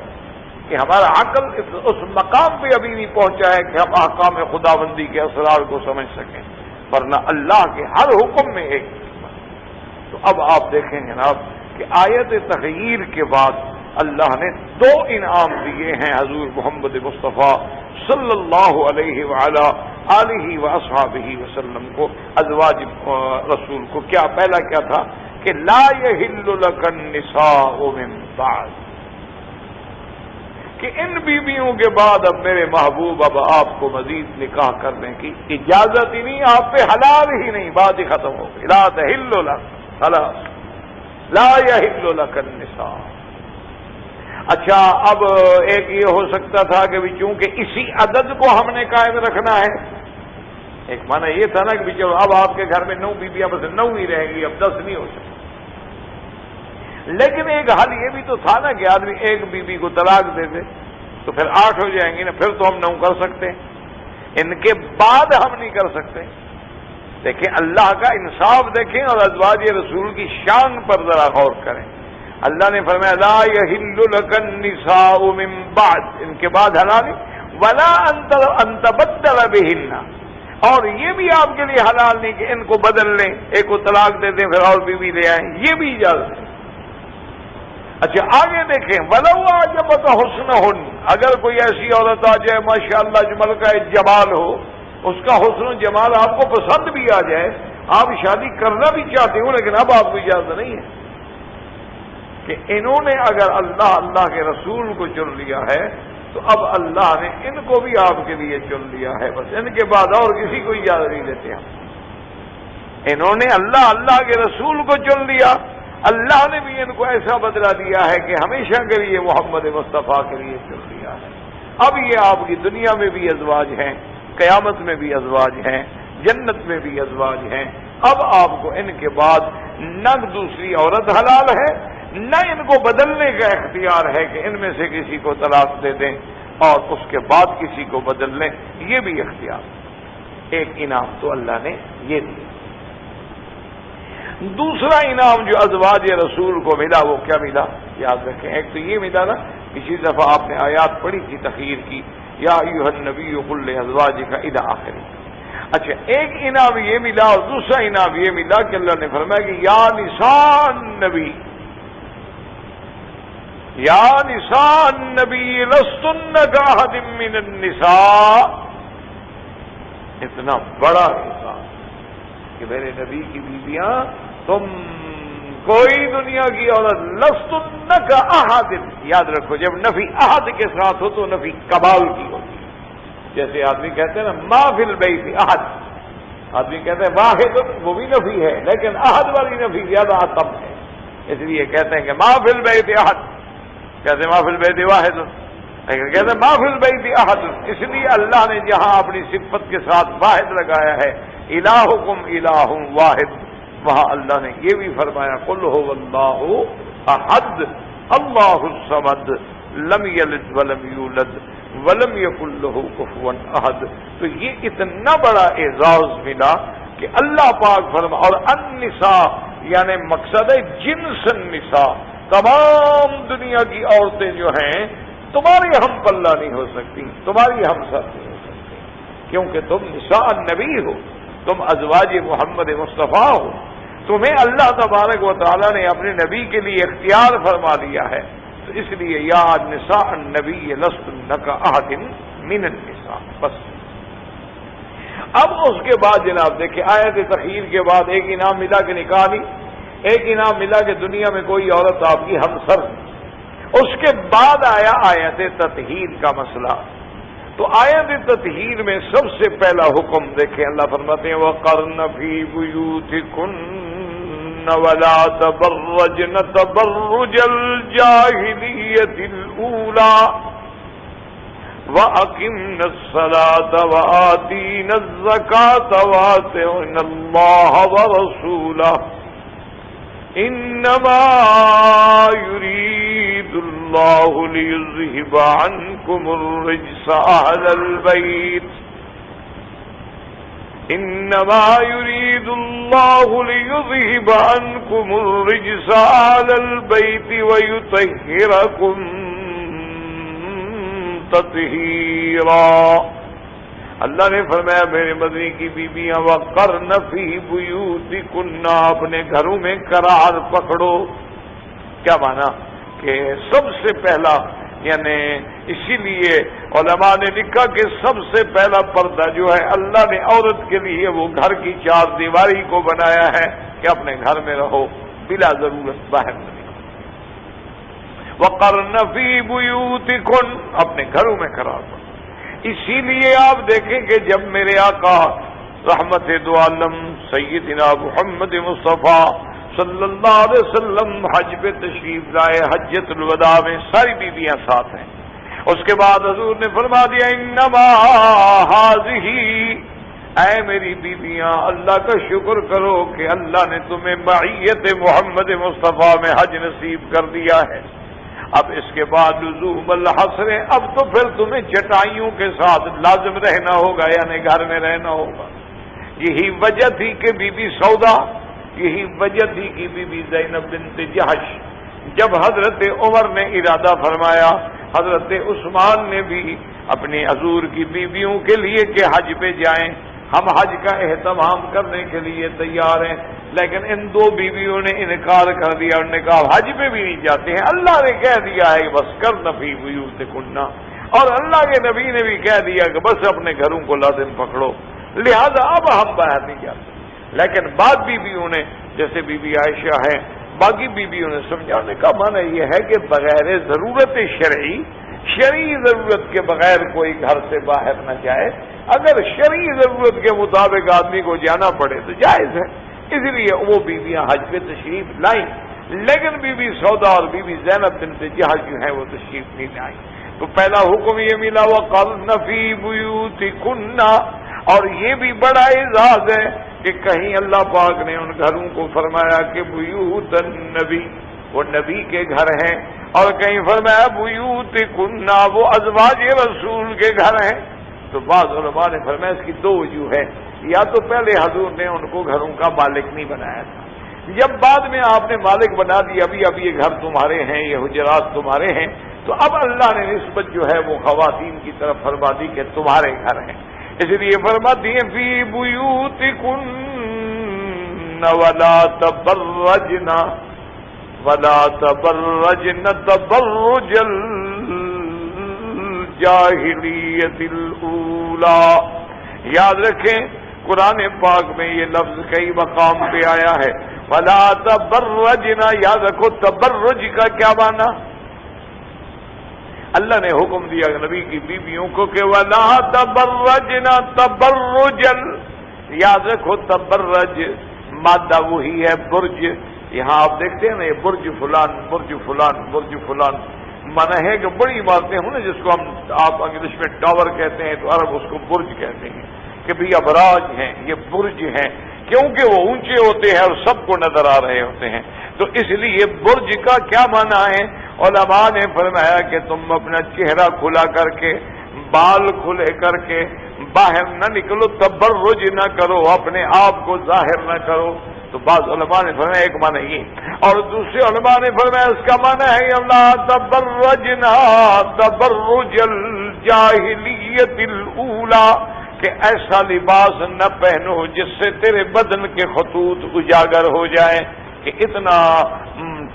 کہ ہمارا عقل اس مقام پہ ابھی نہیں پہنچا ہے کہ ہم احکام خداوندی کے اسرار کو سمجھ سکیں، ورنہ اللہ کے ہر حکم میں ایک حکمت۔ تو اب آپ دیکھیں جناب کہ آیت تغییر کے بعد اللہ نے 2 انعام دیے ہیں حضور محمد مصطفیٰ صلی اللہ علیہ وعلی آلہ واصحابہ وسلم کو، ازواج رسول کو۔ کیا پہلا کیا تھا کہ لا یحل لک النساء من بعد، کہ ان بیویوں کے بعد اب میرے محبوب اب آپ کو مزید نکاح کرنے کی اجازت ہی نہیں، آپ پہ حلال ہی نہیں، بات ہی ختم ہو گئی، لا تحل لک، خلاص لا یحل لک النساء۔ اچھا، اب ایک یہ ہو سکتا تھا کہ چونکہ اسی عدد کو ہم نے قائم رکھنا ہے، ایک معنی یہ تھا نا کہ چلو اب آپ کے گھر میں 9 بیویاں بس 9 ہی رہیں گی، اب 10 نہیں ہو سکتی، لیکن ایک حل یہ بھی تو تھا نا کہ آدمی ایک بیوی کو طلاق دے دے تو پھر 8 ہو جائیں گی نا، پھر تو ہم 9 کر سکتے ہیں، ان کے بعد ہم نہیں کر سکتے۔ دیکھیں اللہ کا انصاف دیکھیں، اور ازواج رسول کی شان پر ذرا غور کریں۔ اللہ نے فرمایا لا یحل لک النساء من بعد، ان کے بعد حلال ولا ان تبدل بہن، اور یہ بھی آپ کے لیے حلال نہیں کہ ان کو بدل لیں، ایک کو طلاق دے دیں پھر اور بیوی لے آئیں، یہ بھی اجازت ہے۔ اچھا آگے دیکھیں، ولو اعجبک حسنہن، اگر کوئی ایسی عورت آ جائے ماشاءاللہ جمل کا جمال ہو، اس کا حسن و جمال آپ کو پسند بھی آ جائے، آپ شادی کرنا بھی چاہتے ہو، لیکن اب آپ کو اجازت نہیں ہے کہ انہوں نے اگر اللہ کے رسول کو چن لیا ہے تو اب اللہ نے ان کو بھی آپ کے لیے چن لیا ہے، بس ان کے بعد اور کسی کو اجازت نہیں دیتے ہم۔ انہوں نے اللہ کے رسول کو چن لیا، اللہ نے بھی ان کو ایسا بدلہ دیا ہے کہ ہمیشہ کے لیے محمد مصطفیٰ کے لیے چن لیا ہے۔ اب یہ آپ کی دنیا میں بھی ازواج ہیں، قیامت میں بھی ازواج ہیں، جنت میں بھی ازواج ہیں۔ اب آپ کو ان کے بعد نہ دوسری عورت حلال ہے، نہ ان کو بدلنے کا اختیار ہے کہ ان میں سے کسی کو طلاق دے دیں اور اس کے بعد کسی کو بدل لیں، یہ بھی اختیار۔ ایک انعام تو اللہ نے یہ دیا۔ دوسرا انعام جو ازواج رسول کو ملا وہ کیا ملا؟ یاد رکھیں، ایک تو یہ ملا نا، پچھلی دفعہ آپ نے آیات پڑھی تھی تخیر کی، یا ایھا النبی قل لازواجک الی آخری۔ اچھا ایک انعام یہ ملا اور دوسرا انعام یہ ملا کہ اللہ نے فرمایا کہ یا نساء النبی، یا نساء النبی لستن کاحد من النساء۔ اتنا بڑا احسان کہ میرے نبی کی بیویاں، تم کوئی دنیا کی عورت لستن کاحد، یاد رکھو جب نفی احد کے ساتھ ہو تو نفی کمال کی ہوتی ہے۔ جیسے آدمی کہتے ہیں نا ما فی البیت احد، آدمی کہتے ہیں واحد، وہ بھی نفی ہے لیکن احد والی نفی زیادہ اتم ہے، اس لیے کہتے ہیں کہ ما فی البیت احد، کہتے ہیں ما فی البیت واحد، لیکن کہتے ہیں ما فی البیت احد، اس لیے اللہ نے جہاں اپنی صفت کے ساتھ واحد لگایا ہے، الہکم الہ واحد، وہاں اللہ نے یہ بھی فرمایا قل هو اللہ احد اللہ الصمد لم یلد ولم یولد ولم یکن له کفوا احد۔ تو یہ اتنا بڑا اعزاز ملا کہ اللہ پاک فرما، اور النساء یعنی مقصد ہے جنس النساء، تمام دنیا کی عورتیں جو ہیں تمہاری ہم پلہ نہیں ہو سکتی، تمہاری ہم سر نہیں ہو سکتی، کیونکہ تم نساء النبی ہو، تم ازواج محمد مصطفیٰ ہو، تمہیں اللہ تبارک و تعالی نے اپنے نبی کے لیے اختیار فرما دیا ہے، تو اس لیے یا نساء النبی لستن کاحد من النساء۔ بس اب اس کے بعد جناب دیکھیں آیت تخیر کے بعد ایک انعام ملا کہ نکاح نہیں، ایک انعام ملا کہ دنیا میں کوئی عورت آپ کی ہمسر نہیں، اس کے بعد آیا آیت تطہیر کا مسئلہ۔ تو آیت تطہیر میں سب سے پہلا حکم دیکھیں اللہ فرماتے ہیں وَقَرْنَ فِي بُيُوتِكُنَّ وَلَا تَبَرَّجْنَ تَبَرُّجَ الْجَاهِلِيَّةِ الْأُولَى وَأَقِمْنَ الصَّلَاةَ وَآتِينَ الزَّكَاةَ وَأَطِعْنَ اللَّهَ وَرَسُولَهُ إِنَّمَا يُرِيدُ اللَّهُ لِيُذْهِبَ عَنكُمُ الرِّجْسَ أَهْلَ الْبَيْتِ إِنَّمَا يُرِيدُ اللَّهُ لِيُذْهِبَ عَنكُمُ الرِّجْسَ أَهْلَ الْبَيْتِ وَيُطَهِّرَكُمْ تطہیرا۔ اللہ نے فرمایا میرے مدنی کی بیویاں وقرن فی بیوتکن، اپنے گھروں میں قرار پکڑو۔ کیا مانا کہ سب سے پہلا یعنی اسی لیے علماء نے لکھا کہ سب سے پہلا پردہ جو ہے اللہ نے عورت کے لیے وہ گھر کی چار دیواری کو بنایا ہے کہ اپنے گھر میں رہو، بلا ضرورت باہر نہ نکلو۔ وقرن فی بیوتکن، اپنے گھروں میں قرار پکڑو۔ اسی لیے آپ دیکھیں کہ جب میرے آقا رحمت دو عالم سیدنا محمد مصطفیٰ صلی اللہ علیہ وسلم حج پہ تشریف لائے، حجۃ الوداع میں ساری بیویاں ساتھ ہیں، اس کے بعد حضور نے فرما دیا انما ہذہ، اے میری بیویاں اللہ کا شکر کرو کہ اللہ نے تمہیں معیت محمد مصطفیٰ میں حج نصیب کر دیا ہے۔ اب اس کے بعد لزوم الحصر، اب تو پھر تمہیں چٹائیوں کے ساتھ لازم رہنا ہوگا، یعنی گھر میں رہنا ہوگا۔ یہی وجہ تھی کہ بی بی سودا، یہی وجہ تھی کہ بی بی زینب بنت جہش جب حضرت عمر نے ارادہ فرمایا، حضرت عثمان نے بھی اپنی حضور کی بیویوں کے لیے کہ حج پہ جائیں، ہم حج کا اہتمام کرنے کے لیے تیار ہیں، لیکن ان دو بیویوں نے انکار کر دیا، انہوں نے کہا حج پہ بھی نہیں جاتے ہیں، اللہ نے کہہ دیا ہے بس کرنا فی بیوتکن، اور اللہ کے نبی نے بھی کہہ دیا کہ بس اپنے گھروں کو لازم پکڑو، لہذا اب ہم باہر نہیں جاتے۔ لیکن بعد بیویوں نے، جیسے بی بی عائشہ ہے، باقی بیویوں نے سمجھا، نے کہا معنی یہ ہے کہ بغیر ضرورت شرعی ضرورت کے بغیر کوئی گھر سے باہر نہ جائے، اگر شرعی ضرورت کے مطابق آدمی کو جانا پڑے تو جائز ہے، اس لیے وہ بیویاں حج پہ تشریف لائیں، لیکن بی بی سودا اور بی بی زینب بنت جہش جو ہیں وہ تشریف نہیں لائیں۔ تو پہلا حکم یہ ملا وَقَرْنَ فِي بُيُوتِكُنَّ، اور یہ بھی بڑا اعزاز ہے کہ کہیں اللہ پاک نے ان گھروں کو فرمایا کہ بیوت النبی، وہ نبی کے گھر ہیں، اور کہیں فرمایا بیوتکن، وہ ازواج رسول کے گھر ہیں۔ تو بعض علماء نے فرمایا اس کی دو وجوہ ہے، یا تو پہلے حضور نے ان کو گھروں کا مالک نہیں بنایا تھا، جب بعد میں آپ نے مالک بنا دیا، اب یہ گھر تمہارے ہیں، یہ حجرات تمہارے ہیں، تو اب اللہ نے نسبت جو ہے وہ خواتین کی طرف فرما دی کہ تمہارے گھر ہیں، اس لیے فرماتی ہیں فی بیوتکن ولا تبرجن تبرج الجاہلیت الاولی۔ یاد رکھیں قرآن پاک میں یہ لفظ کئی مقام پہ آیا ہے، ولا تبرجن، یاد رکھو تبرج کا کیا معنی؟ اللہ نے حکم دیا نبی کی بیویوں کو کہ ولا تبرجن تبرج، یاد رکھو تبرج مادہ وہی ہے برج، یہاں آپ دیکھتے ہیں نا یہ برج فلان برج فلان برج فلان، مانا ہے کہ بڑی عمارتیں ہوں نا، جس کو ہم آپ انگلش میں ٹاور کہتے ہیں تو عرب اس کو برج کہتے ہیں، کہ بھئی ابراج ہیں، یہ برج ہیں، کیونکہ وہ اونچے ہوتے ہیں اور سب کو نظر آ رہے ہوتے ہیں، تو اس لیے برج کا کیا معنی ہے؟ علماء نے فرمایا کہ تم اپنا چہرہ کھلا کر کے، بال کھلے کر کے باہر نہ نکلو، تبرج نہ کرو، اپنے آپ کو ظاہر نہ کرو۔ تو بعض علماء نے فرمایا ایک معنی یہ، اور دوسرے علماء نے فرمایا اس کا معنی ہے اللہ تبرجنا تبرج الجاہلیت الاولی، کہ ایسا لباس نہ پہنو جس سے تیرے بدن کے خطوط اجاگر ہو جائیں، کہ اتنا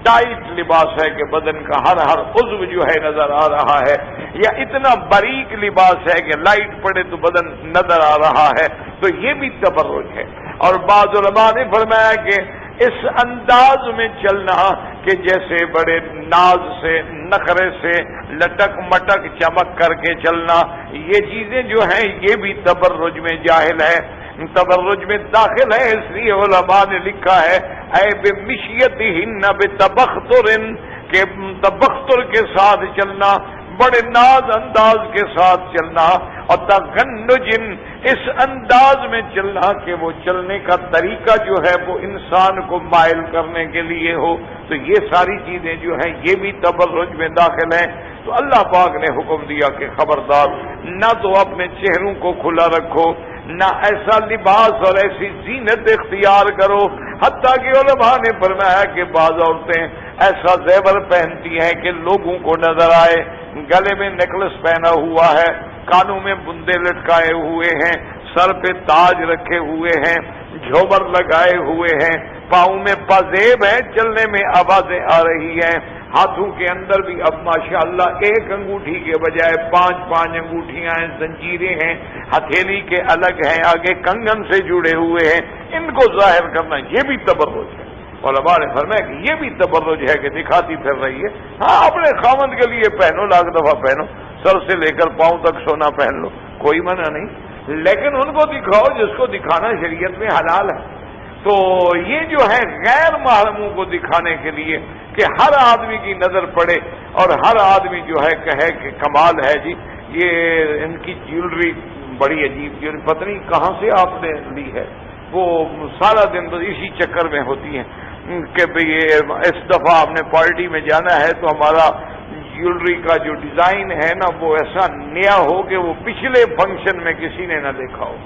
ٹائٹ لباس ہے کہ بدن کا ہر عضو جو ہے نظر آ رہا ہے، یا اتنا باریک لباس ہے کہ لائٹ پڑے تو بدن نظر آ رہا ہے، تو یہ بھی تبرج ہے۔ اور بعض علماء نے فرمایا کہ اس انداز میں چلنا کہ جیسے بڑے ناز سے، نخرے سے، لٹک مٹک چمک کر کے چلنا، یہ چیزیں جو ہیں یہ بھی تبرج میں جاہل ہے، تبرج میں داخل ہے۔ اس لیے علماء نے لکھا ہے اے بمشیتہن بتبختر، کہ تبختر کے ساتھ چلنا، بڑے ناز انداز کے ساتھ چلنا، اور تغنجن، اس انداز میں چلنا کہ وہ چلنے کا طریقہ جو ہے وہ انسان کو مائل کرنے کے لیے ہو، تو یہ ساری چیزیں جو ہیں یہ بھی تبرج میں داخل ہیں۔ تو اللہ پاک نے حکم دیا کہ خبردار، نہ تو اپنے چہروں کو کھلا رکھو، نہ ایسا لباس اور ایسی زینت اختیار کرو، حتیٰ کہ علماء نے فرمایا کہ بعض عورتیں ایسا زیور پہنتی ہیں کہ لوگوں کو نظر آئے، گلے میں نیکلس پہنا ہوا ہے، کانوں میں بندے لٹکائے ہوئے ہیں، سر پہ تاج رکھے ہوئے ہیں، جھومر لگائے ہوئے ہیں، پاؤں میں پازیب ہیں، چلنے میں آوازیں آ رہی ہیں، ہاتھوں کے اندر بھی اب ماشاءاللہ ایک انگوٹھی کے بجائے 5 انگوٹھیاں ہیں، زنجیریں ہیں، ہتھیلی کے الگ ہیں، آگے کنگن سے جڑے ہوئے ہیں، ان کو ظاہر کرنا یہ بھی تبرج ہے۔ علماء نے فرمایا کہ یہ بھی تبرج ہے کہ دکھاتی پھر رہی ہے۔ ہاں اپنے خاوند کے لیے پہنو، لاکھ دفعہ پہنو، سر سے لے کر پاؤں تک سونا پہن لو، کوئی منع نہیں، لیکن ان کو دکھاؤ جس کو دکھانا شریعت میں حلال ہے۔ تو یہ جو ہے غیر محرموں کو دکھانے کے لیے کہ ہر آدمی کی نظر پڑے اور ہر آدمی جو ہے کہے کہ کمال ہے جی، یہ ان کی جیولری بڑی عجیب جیولری، پتہ نہیں کہاں سے آپ نے لی ہے، وہ سارا دن تو اسی چکر میں ہوتی ہیں کہ بھئی اس دفعہ آپ نے پارٹی میں جانا ہے تو ہمارا جیولری کا جو ڈیزائن ہے نا وہ ایسا نیا ہو کہ وہ پچھلے فنکشن میں کسی نے نہ دیکھا ہو،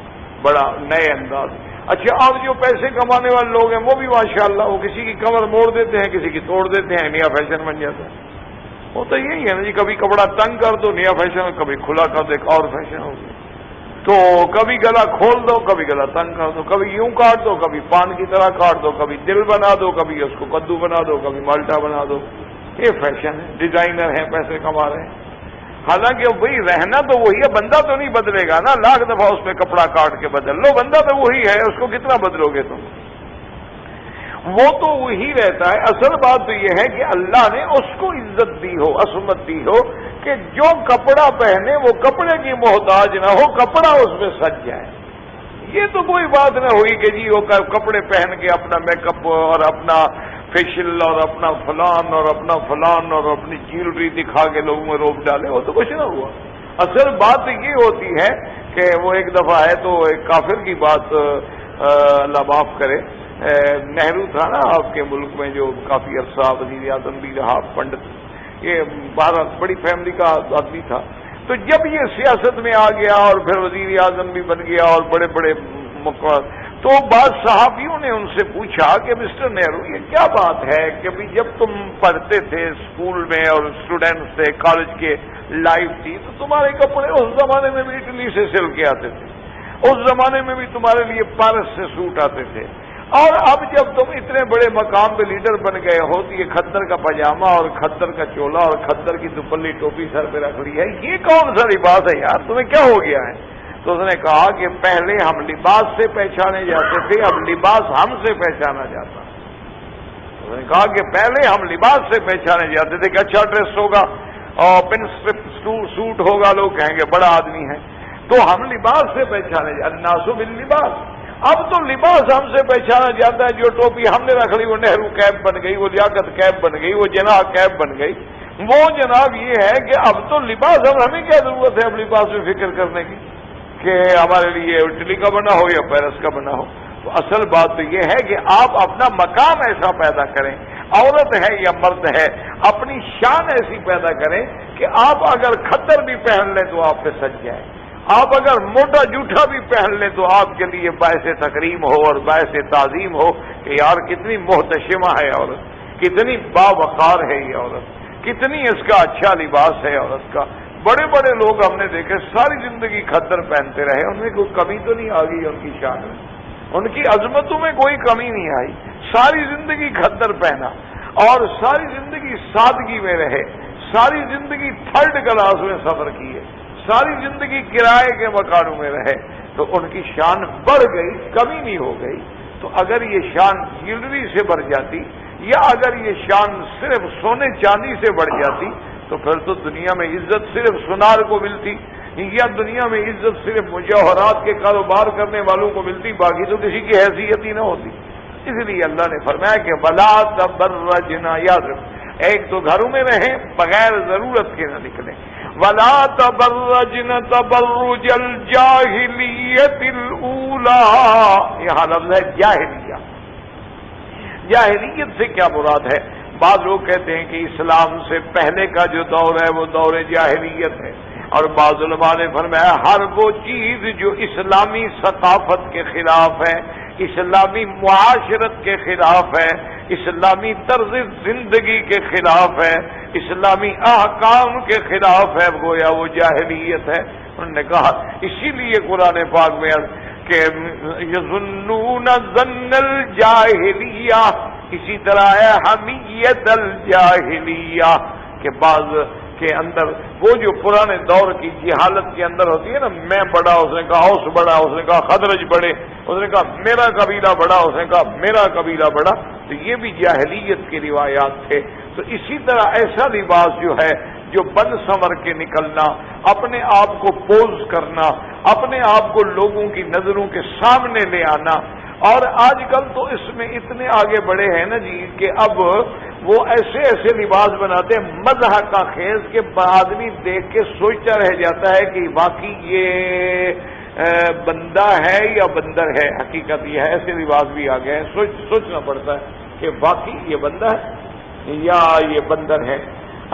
بڑا نئے انداز۔ اچھا، اور جو پیسے کمانے والے لوگ ہیں وہ بھی ماشاءاللہ وہ کسی کی کمر موڑ دیتے ہیں، کسی کی توڑ دیتے ہیں، نیا فیشن بن جاتا ہے۔ وہ تو یہی ہے نا جی، کبھی کپڑا تنگ کر دو نیا فیشن، کبھی کھلا کر دو ایک اور فیشن ہو گیا۔ تو کبھی گلا کھول دو، کبھی گلا تنگ کر دو، کبھی یوں کاٹ دو، کبھی پان کی طرح کاٹ دو، کبھی دل بنا دو، کبھی اس کو کدو بنا دو، کبھی مالٹا بنا دو. یہ فیشن ہے، ڈیزائنر ہیں، پیسے کما رہے ہیں. حالانکہ وہی رہنا تو وہی ہے، بندہ تو نہیں بدلے گا نا. لاکھ دفعہ اس پہ کپڑا کاٹ کے بدل لو، بندہ تو وہی ہے، اس کو کتنا بدلو گے تم؟ وہ تو وہی رہتا ہے. اصل بات تو یہ ہے کہ اللہ نے اس کو عزت دی ہو، عصمت دی ہو کہ جو کپڑا پہنے وہ کپڑے کی محتاج نہ ہو، کپڑا اس میں سج جائے. یہ تو کوئی بات نہ ہوئی کہ جی وہ کپڑے پہن کے اپنا میک اپ اور اپنا فیشل اور اپنا فلان اور اپنا فلان اور اپنی جیولری دکھا کے لوگوں میں روپ ڈالے. وہ تو کچھ نہ ہوا. اصل بات یہ ہوتی ہے کہ وہ ایک دفعہ ہے تو ایک کافر کی بات، اللہ معاف کرے، نہرو تھا نا آپ کے ملک میں جو کافی عرصہ وزیر اعظم بھی رہا، پنڈت، یہ بھارت بڑی فیملی کا آدمی تھا. تو جب یہ سیاست میں آ گیا اور پھر وزیر اعظم بھی بن گیا اور بڑے بڑے تو بعض صحافیوں نے ان سے پوچھا کہ مسٹر نہرو یہ کیا بات ہے کہ بھی جب تم پڑھتے تھے اسکول میں اور اسٹوڈنٹس تھے، کالج کے لائف تھی، تو تمہارے کپڑے اس زمانے میں بھی اٹلی سے سل کے آتے تھے، اس زمانے میں بھی تمہارے لیے پارس سے سوٹ آتے تھے، اور اب جب تم اتنے بڑے مقام پہ لیڈر بن گئے ہو تو یہ کھدر کا پاجامہ اور کھدر کا چولا اور کھدر کی دوپلی ٹوپی سر پہ رکھ لی ہے، یہ کون سا لباس ہے یار، تمہیں کیا ہو گیا ہے؟ تو اس نے کہا کہ پہلے ہم لباس سے پہچانے جاتے تھے، اب لباس ہم سے پہچانا جاتا. اس نے کہا کہ پہلے ہم لباس سے پہچانے جاتے تھے کہ اچھا ڈریس ہوگا اور پن سوٹ ہوگا، لوگ کہیں گے بڑا آدمی ہے، تو ہم لباس سے پہچانے جاتے. الناس باللباس. اب تو لباس ہم سے پہچانا جاتا ہے. جو ٹوپی ہم نے رکھ لی وہ نہرو کیپ بن گئی، وہ لیاقت کیپ بن گئی، وہ جناح کیپ بن گئی. وہ جناب یہ ہے کہ اب تو لباس، اب ہمیں کیا ضرورت ہے اب لباس میں فکر کرنے کی کہ ہمارے لیے اٹلی کا بنا ہو یا پیرس کا بنا ہو. تو اصل بات تو یہ ہے کہ آپ اپنا مقام ایسا پیدا کریں، عورت ہے یا مرد ہے، اپنی شان ایسی پیدا کریں کہ آپ اگر کھدر بھی پہن لیں تو آپ پہ سج جائے، آپ اگر موٹا جوٹا بھی پہن لیں تو آپ کے لیے باعث تکریم ہو اور باعث تعظیم ہو کہ یار کتنی محتشمہ ہے عورت، کتنی باوقار ہے یہ عورت، کتنی اس کا اچھا لباس ہے عورت کا. بڑے بڑے لوگ ہم نے دیکھے ساری زندگی کھدر پہنتے رہے، ان میں کوئی کمی تو نہیں آ گئی ان کی شان میں، ان کی عظمتوں میں کوئی کمی نہیں آئی. ساری زندگی کھدر پہنا اور ساری زندگی سادگی میں رہے، ساری زندگی تھرڈ کلاس میں سفر کیے، ساری زندگی کرائے کے مکانوں میں رہے، تو ان کی شان بڑھ گئی، کمی نہیں ہو گئی. تو اگر یہ شان جیولری سے بڑھ جاتی یا اگر یہ شان صرف سونے چاندی سے بڑھ جاتی تو پھر تو دنیا میں عزت صرف سونار کو ملتی، یا دنیا میں عزت صرف مجوہرات کے کاروبار کرنے والوں کو ملتی، باقی تو کسی کی حیثیت ہی نہ ہوتی. اس لیے اللہ نے فرمایا کہ ولا تبرجنا، یاد رکھو ایک تو گھروں میں رہیں بغیر ضرورت کے نہ نکلیں، ولا تبرجن تبرج الجاہلیت الاولی، یہاں لفظ ہے جاہلیہ. جاہلیت سے کیا مراد ہے؟ بعض لوگ کہتے ہیں کہ اسلام سے پہلے کا جو دور ہے وہ دور جاہلیت ہے، اور بعض علماء نے فرمایا ہر وہ چیز جو اسلامی ثقافت کے خلاف ہے، اسلامی معاشرت کے خلاف ہے، اسلامی طرز زندگی کے خلاف ہے، اسلامی احکام کے خلاف ہے، گویا وہ جاہلیت ہے. انہوں نے کہا اسی لیے قرآن پاک میں کہ یظنون ظن الجاہلیہ، اسی طرح ہے حمیت الجاہلیہ، کہ بعض کے اندر وہ جو پرانے دور کی جہالت کے اندر ہوتی ہے نا، میں بڑا، اس نے کہا اوس بڑا، اس نے کہا خدرج بڑے، اس نے کہا میرا قبیلہ بڑا، اس نے کہا میرا قبیلہ بڑا، تو یہ بھی جاہلیت کی روایات تھے. تو اسی طرح ایسا لباس جو ہے جو بن سنور کے نکلنا، اپنے آپ کو پوز کرنا، اپنے آپ کو لوگوں کی نظروں کے سامنے لے آنا، اور آج کل تو اس میں اتنے آگے بڑھے ہیں نا جی کہ اب وہ ایسے ایسے لباس بناتے ہیں مزاح کا خیز کہ آدمی دیکھ کے سوچتا رہ جاتا ہے کہ واقعی یہ بندہ ہے یا بندر ہے. حقیقت یہ ہے ایسے لباس بھی آ گئے ہیں، سوچنا پڑتا ہے کہ واقعی یہ بندہ ہے یا یہ بندر ہے.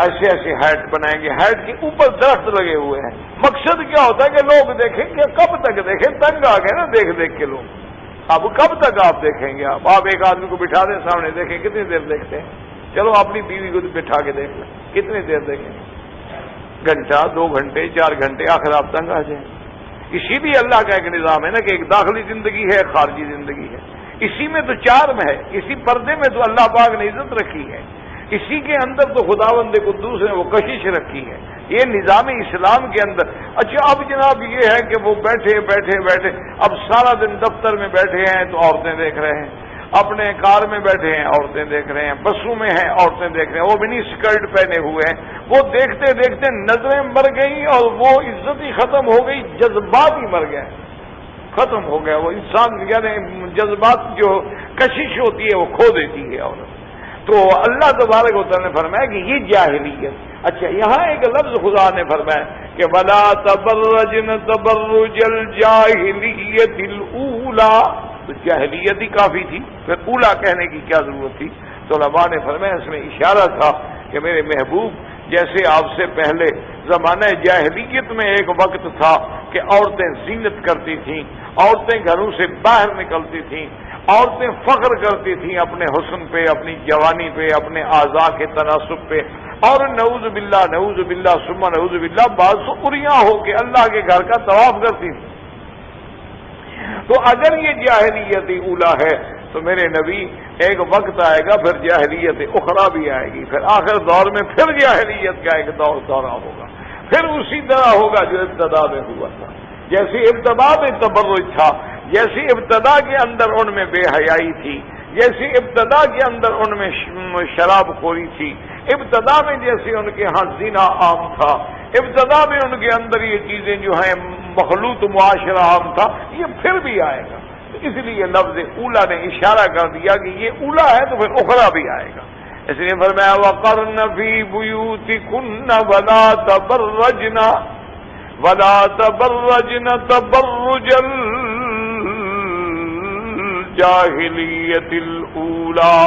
ایسے ایسے ہیٹ بنائیں گے، ہیٹ کے اوپر درخت لگے ہوئے ہیں. مقصد کیا ہوتا ہے کہ لوگ دیکھیں کہ کب تک دیکھیں، تنگ آ گئے نا دیکھ دیکھ کے لوگ. اب کب تک آپ دیکھیں گے؟ آپ ایک آدمی کو بٹھا دیں سامنے، دیکھیں کتنی دیر دیکھتے ہیں. چلو اپنی بیوی کو بٹھا کے دیکھ لیں کتنی دیر دیکھیں، گھنٹہ 2 گھنٹے 4 گھنٹے، آخر آپ تنگ آ جائیں. اسی لیے اللہ کا ایک نظام ہے نا کہ ایک داخلی زندگی ہے، ایک خارجی زندگی ہے، اسی میں تو چارم ہے، اسی پردے میں تو اللہ پاک نے عزت رکھی ہے، اسی کے اندر تو خداوند قدوس نے وہ کشش رکھی ہے، یہ نظام اسلام کے اندر۔ اچھا اب جناب یہ ہے کہ وہ بیٹھے اب سارا دن دفتر میں بیٹھے ہیں تو عورتیں دیکھ رہے ہیں، اپنے کار میں بیٹھے ہیں عورتیں دیکھ رہے ہیں، بسوں میں ہیں عورتیں دیکھ رہے ہیں، وہ منی اسکرٹ پہنے ہوئے ہیں، وہ دیکھتے دیکھتے نظریں مر گئیں اور وہ عزت ہی ختم ہو گئی، جذبات ہی مر گئے، ختم ہو گیا وہ انسان، یعنی جذبات جو کشش ہوتی ہے وہ کھو دیتی ہے عورت۔ تو اللہ تبارک و تعالیٰ نے فرمایا کہ یہ جاہلیت۔ اچھا یہاں ایک لفظ خدا نے فرمایا کہ وَلَا تَبَرَّجْنَ تَبَرُّجَ الْجَاهِلِيَّةِ الْأُولَى، تو جاہلیت ہی کافی تھی، پھر اولا کہنے کی کیا ضرورت تھی؟ تو علماء نے فرمایا اس میں اشارہ تھا کہ میرے محبوب جیسے آپ سے پہلے زمانہ جاہلیت میں ایک وقت تھا کہ عورتیں زینت کرتی تھیں، عورتیں گھروں سے باہر نکلتی تھیں، عورتیں فخر کرتی تھیں اپنے حسن پہ، اپنی جوانی پہ، اپنے اعضاء کے تناسب پہ، اور نعوذ باللہ ثم نعوذ باللہ بعض سکریاں ہو کے اللہ کے گھر کا طواف کرتی تھیں۔ تو اگر یہ جاہلیت اولا ہے تو میرے نبی ایک وقت آئے گا پھر جاہلیت اخرى بھی آئے گی، پھر آخر دور میں پھر جاہلیت کا ایک دورہ ہوگا، پھر اسی طرح ہوگا جو ابتدا میں ہوا تھا۔ جیسے ابتدا میں تبرج تھا، جیسی ابتدا کے اندر ان میں بے حیائی تھی، جیسی ابتدا کے اندر ان میں شراب خوری تھی، ابتدا میں جیسے ان کے ہاں زنا عام تھا، ابتدا میں ان کے اندر یہ چیزیں جو ہیں مخلوط معاشرہ عام تھا، یہ پھر بھی آئے گا۔ اس لیے لفظ اولا نے اشارہ کر دیا کہ یہ اولا ہے تو پھر اخرى بھی آئے گا۔ اس لیے فرمایا وَقَرْنَ فِي بُيُوتِكُنَّ وَلَا تَبَرَّجْنَ تَبَرُّجَ الْجَاهِلِيَّةِ الْأُولَى،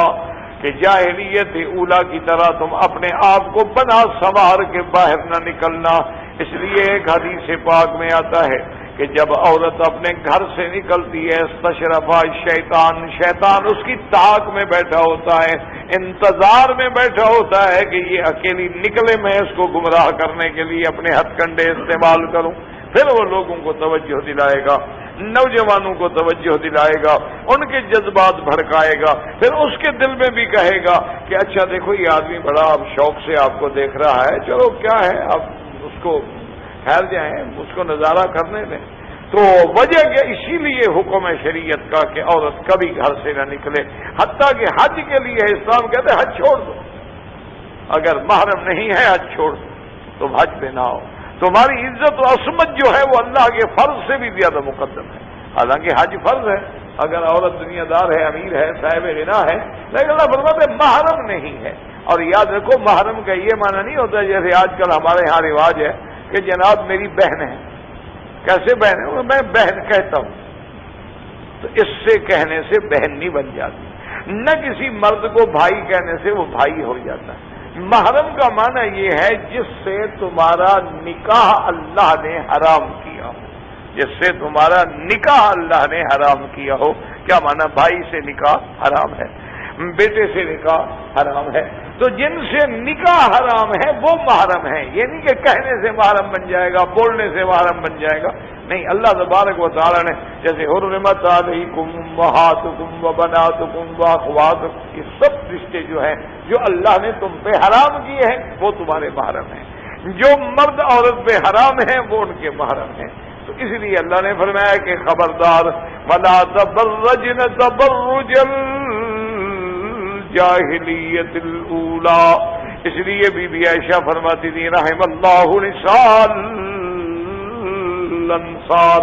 کہ جاہلیت اولا کی طرح تم اپنے آپ کو بنا سنوار کے باہر نہ نکلنا۔ اس لیے ایک حدیث پاک میں آتا ہے کہ جب عورت اپنے گھر سے نکلتی ہے استشرفا شیطان اس کی طاق میں بیٹھا ہوتا ہے، انتظار میں بیٹھا ہوتا ہے کہ یہ اکیلی نکلے، میں اس کو گمراہ کرنے کے لیے اپنے ہتھ کنڈے استعمال کروں۔ پھر وہ لوگوں کو توجہ دلائے گا، نوجوانوں کو توجہ دلائے گا، ان کے جذبات بھڑکائے گا، پھر اس کے دل میں بھی کہے گا کہ اچھا دیکھو یہ آدمی بڑا اب شوق سے آپ کو دیکھ رہا ہے، چلو کیا ہے آپ اس کو ٹھہر جائیں، اس کو نظارہ کرنے دیں۔ تو وجہ کہ اسی لیے حکم ہے شریعت کا کہ عورت کبھی گھر سے نہ نکلے، حتیٰ کہ حج کے لیے اسلام کہتے ہیں حج چھوڑ دو، اگر محرم نہیں ہے حج چھوڑ دو، تم حج پہ نہ آؤ۔ تمہاری عزت و عصمت جو ہے وہ اللہ کے فرض سے بھی زیادہ مقدم ہے، حالانکہ حج فرض ہے، اگر عورت دنیا دار ہے، امیر ہے، صاحب غنا ہے، لیکن اللہ فرماتے ہیں محرم نہیں ہے۔ اور یاد رکھو محرم کا یہ معنی نہیں ہوتا جیسے آج کل ہمارے ہاں رواج ہے کہ جناب میری بہن ہے۔ کیسے بہن ہے؟ میں بہن کہتا ہوں تو اس سے کہنے سے بہن نہیں بن جاتی، نہ کسی مرد کو بھائی کہنے سے وہ بھائی ہو جاتا ہے۔ محرم کا معنی یہ ہے جس سے تمہارا نکاح اللہ نے حرام کیا ہو، جس سے تمہارا نکاح اللہ نے حرام کیا ہو۔ کیا معنی؟ بھائی سے نکاح حرام ہے، بیٹے سے نکاح حرام ہے، تو جن سے نکاح حرام ہے وہ محرم ہے۔ یہ نہیں کہ کہنے سے محرم بن جائے گا، بولنے سے محرم بن جائے گا، نہیں۔ اللہ تبارک و تعالی نے جیسے حرمت علیکم امہاتکم وبناتکم واخواتکم، یہ سب رشتے جو ہیں جو اللہ نے تم پہ حرام کیے ہیں وہ تمہارے محرم ہیں، جو مرد عورت پہ حرام ہیں وہ ان کے محرم ہیں۔ تو اس لیے اللہ نے فرمایا کہ خبردار وَلَا تَبَرَّجْنَ تَبَرُّجَ الْجَاهِلِيَّةِ الْأُولَى۔ اس لیے بی بی عائشہ فرماتی تھی رحم اللہ نساء الانصار،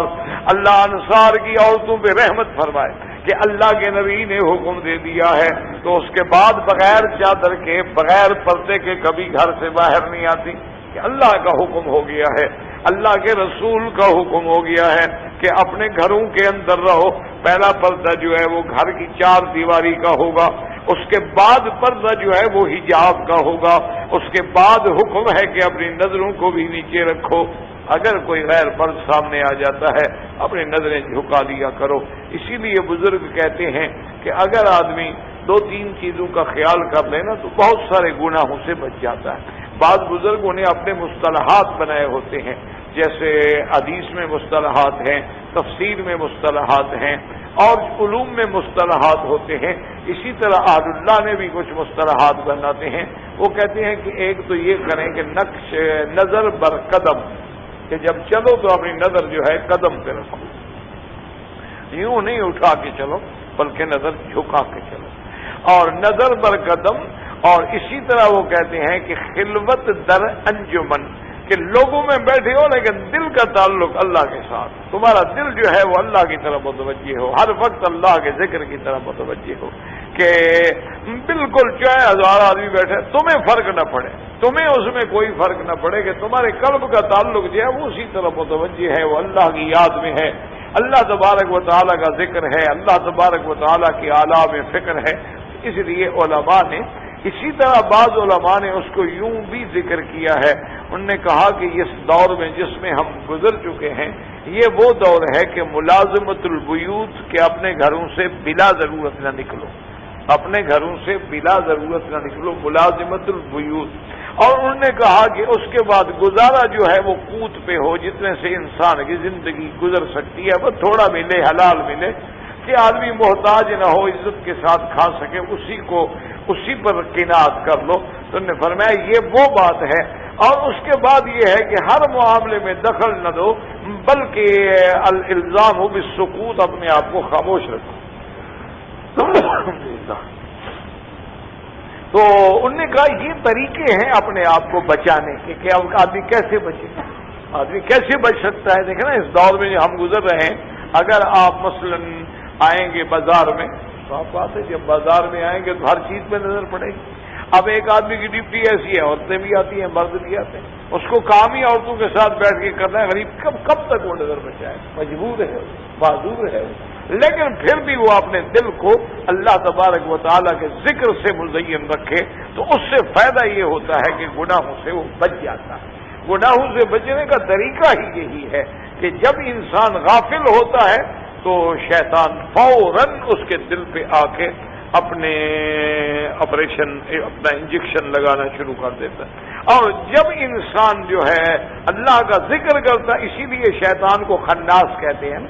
اللہ انصار کی عورتوں پہ رحمت فرمائے کہ اللہ کے نبی نے حکم دے دیا ہے تو اس کے بعد بغیر چادر کے، بغیر پردے کے کبھی گھر سے باہر نہیں آتی، کہ اللہ کا حکم ہو گیا ہے، اللہ کے رسول کا حکم ہو گیا ہے کہ اپنے گھروں کے اندر رہو۔ پہلا پردہ جو ہے وہ گھر کی 4 دیواری کا ہوگا، اس کے بعد پردہ جو ہے وہ حجاب کا ہوگا، اس کے بعد حکم ہے کہ اپنی نظروں کو بھی نیچے رکھو، اگر کوئی غیر فرد سامنے آ جاتا ہے اپنی نظریں جھکا دیا کرو۔ اسی لیے بزرگ کہتے ہیں کہ اگر آدمی 2-3 چیزوں کا خیال کر لینا تو بہت سارے گناہوں سے بچ جاتا ہے۔ بعض بزرگوں نے اپنے مصطلحات بنائے ہوتے ہیں، جیسے حدیث میں مصطلحات ہیں، تفسیر میں مصطلحات ہیں، اور علوم میں مصطلحات ہوتے ہیں۔ اسی طرح اہل اللہ نے بھی کچھ مصطلحات بناتے ہیں۔ وہ کہتے ہیں کہ ایک تو یہ کریں کہ نظر بر قدم، کہ جب چلو تو اپنی نظر جو ہے قدم پہ رکھو، یوں نہیں اٹھا کے چلو بلکہ نظر جھکا کے چلو، اور نظر بر قدم۔ اور اسی طرح وہ کہتے ہیں کہ خلوت در انجمن، کہ لوگوں میں بیٹھے ہو لیکن دل کا تعلق اللہ کے ساتھ، تمہارا دل جو ہے وہ اللہ کی طرف متوجہ ہو، ہر وقت اللہ کے ذکر کی طرف متوجہ ہو، کہ بالکل چاہے 1000 آدمی بیٹھے تمہیں فرق نہ پڑے، تمہیں اس میں کوئی فرق نہ پڑے، کہ تمہارے قلب کا تعلق جو ہے وہ اسی طرف متوجہ ہے، وہ اللہ کی یاد میں ہے، اللہ تبارک و تعالیٰ کا ذکر ہے، اللہ تبارک و تعالیٰ کی اعلیٰ میں فکر ہے۔ اس لیے علماء نے، اسی طرح بعض علماء نے اس کو یوں بھی ذکر کیا ہے، انہوں نے کہا کہ اس دور میں جس میں ہم گزر چکے ہیں، یہ وہ دور ہے کہ ملازمت البیوت، کہ اپنے گھروں سے بلا ضرورت نہ نکلو، اپنے گھروں سے بلا ضرورت نہ نکلو، ملازمت البیوت۔ اور انہوں نے کہا کہ اس کے بعد گزارا جو ہے وہ قوت پہ ہو، جتنے سے انسان کی زندگی گزر سکتی ہے، بس تھوڑا ملے، حلال ملے، کہ آدمی محتاج نہ ہو، عزت کے ساتھ کھا سکے، اسی پر قناعت کر لو۔ تو انہوں نے فرمایا یہ وہ بات ہے، اور اس کے بعد یہ ہے کہ ہر معاملے میں دخل نہ دو، بلکہ الالزام بالسکوت، اپنے آپ کو خاموش رکھو۔ تو انہوں نے کہا یہ طریقے ہیں اپنے آپ کو بچانے کے، کہ آدمی کیسے بچے، آدمی کیسے بچ سکتا ہے۔ دیکھیں نا اس دور میں جو ہم گزر رہے ہیں، اگر آپ مثلا آئیں گے بازار میں، صاف بات ہے جب بازار میں آئیں گے تو ہر چیز پہ نظر پڑے گی۔ اب ایک آدمی کی ڈیوٹی ایسی ہے، عورتیں بھی آتی ہیں، مرد بھی آتے ہیں، اس کو کام ہی عورتوں کے ساتھ بیٹھ کے کرنا ہے، غریب کب تک وہ نظر بچائے، مجبور ہے، معذور ہے، لیکن پھر بھی وہ اپنے دل کو اللہ تبارک و تعالیٰ کے ذکر سے مزین رکھے، تو اس سے فائدہ یہ ہوتا ہے کہ گناہوں سے وہ بچ جاتا ہے۔ گناہوں سے بچنے کا طریقہ ہی یہی ہے کہ جب انسان غافل ہوتا ہے تو شیطان فوراً اس کے دل پہ آ کے اپنے اپنا انجیکشن لگانا شروع کر دیتا ہے، اور جب انسان جو ہے اللہ کا ذکر کرتا ہے، اسی لیے شیطان کو خناس کہتے ہیں،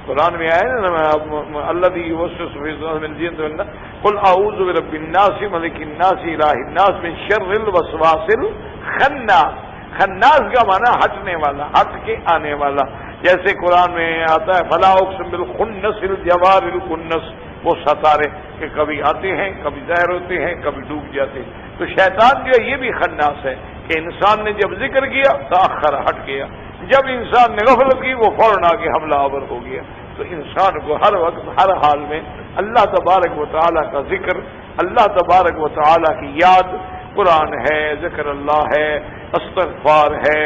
قرآن میں آئے نا الذی یوسوس فی صدور الجن والناس قل اعوذ برب الناس ملک الناس الہ الناس من شر الوسواس الخناس۔ خناس کا معنی ہٹنے والا، ہٹ کے آنے والا، جیسے قرآن میں آتا ہے فلا اقسم بالخنس الجوار الکنس، وہ ستارے کہ کبھی آتے ہیں، کبھی ظاہر ہوتے ہیں، کبھی ڈوب جاتے ہیں۔ تو شیطان جو ہے یہ بھی خناس ہے کہ انسان نے جب ذکر کیا تاخر ہٹ گیا، جب انسان نے غفلت کی وہ فوراً آ کے حملہ آور ہو گیا۔ تو انسان کو ہر وقت ہر حال میں اللہ تبارک و تعالیٰ کا ذکر، اللہ تبارک و تعالیٰ کی یاد، قرآن ہے، ذکر اللہ ہے، استغفار ہے،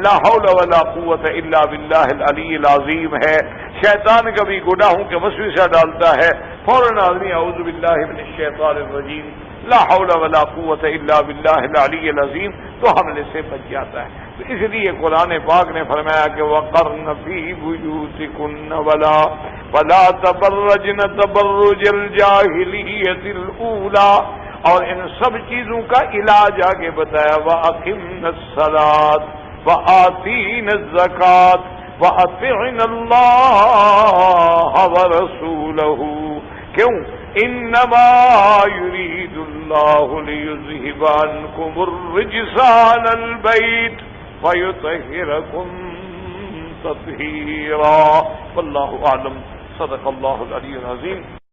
لا حول ولا قوت الا باللہ العلی العظیم ہے۔ شیطان کبھی گناہوں کے وسوسہ ڈالتا ہے، فوراً آدمی اعوذ باللہ من الشیطان الرجیم، لا حول ولا قوت الا باللہ العلی العظیم، تو حملے سے بچ جاتا ہے۔ تو اس لیے قرآن پاک نے فرمایا کہ وَقَرْنَ فِي بُيُوتِكُنَّ وَلَا تَبَرَّجْنَ تَبَرُّجَ الْجَاهِلِيَّةِ الْأُولَىٰ، اور ان سب چیزوں کا علاج آگے بتایا، وَأَقِمْنَ الصَّلَاةَ وَآتِينَ الزَّكَاةَ وَأَطِعْنَ اللَّهَ وَرَسُولَهُ۔ کیوں؟ انما يريد الله ليذهب عنكم الرجس عن البيت ويطهركم تطهيرا۔ والله اعلم، صدق الله العلي العظيم۔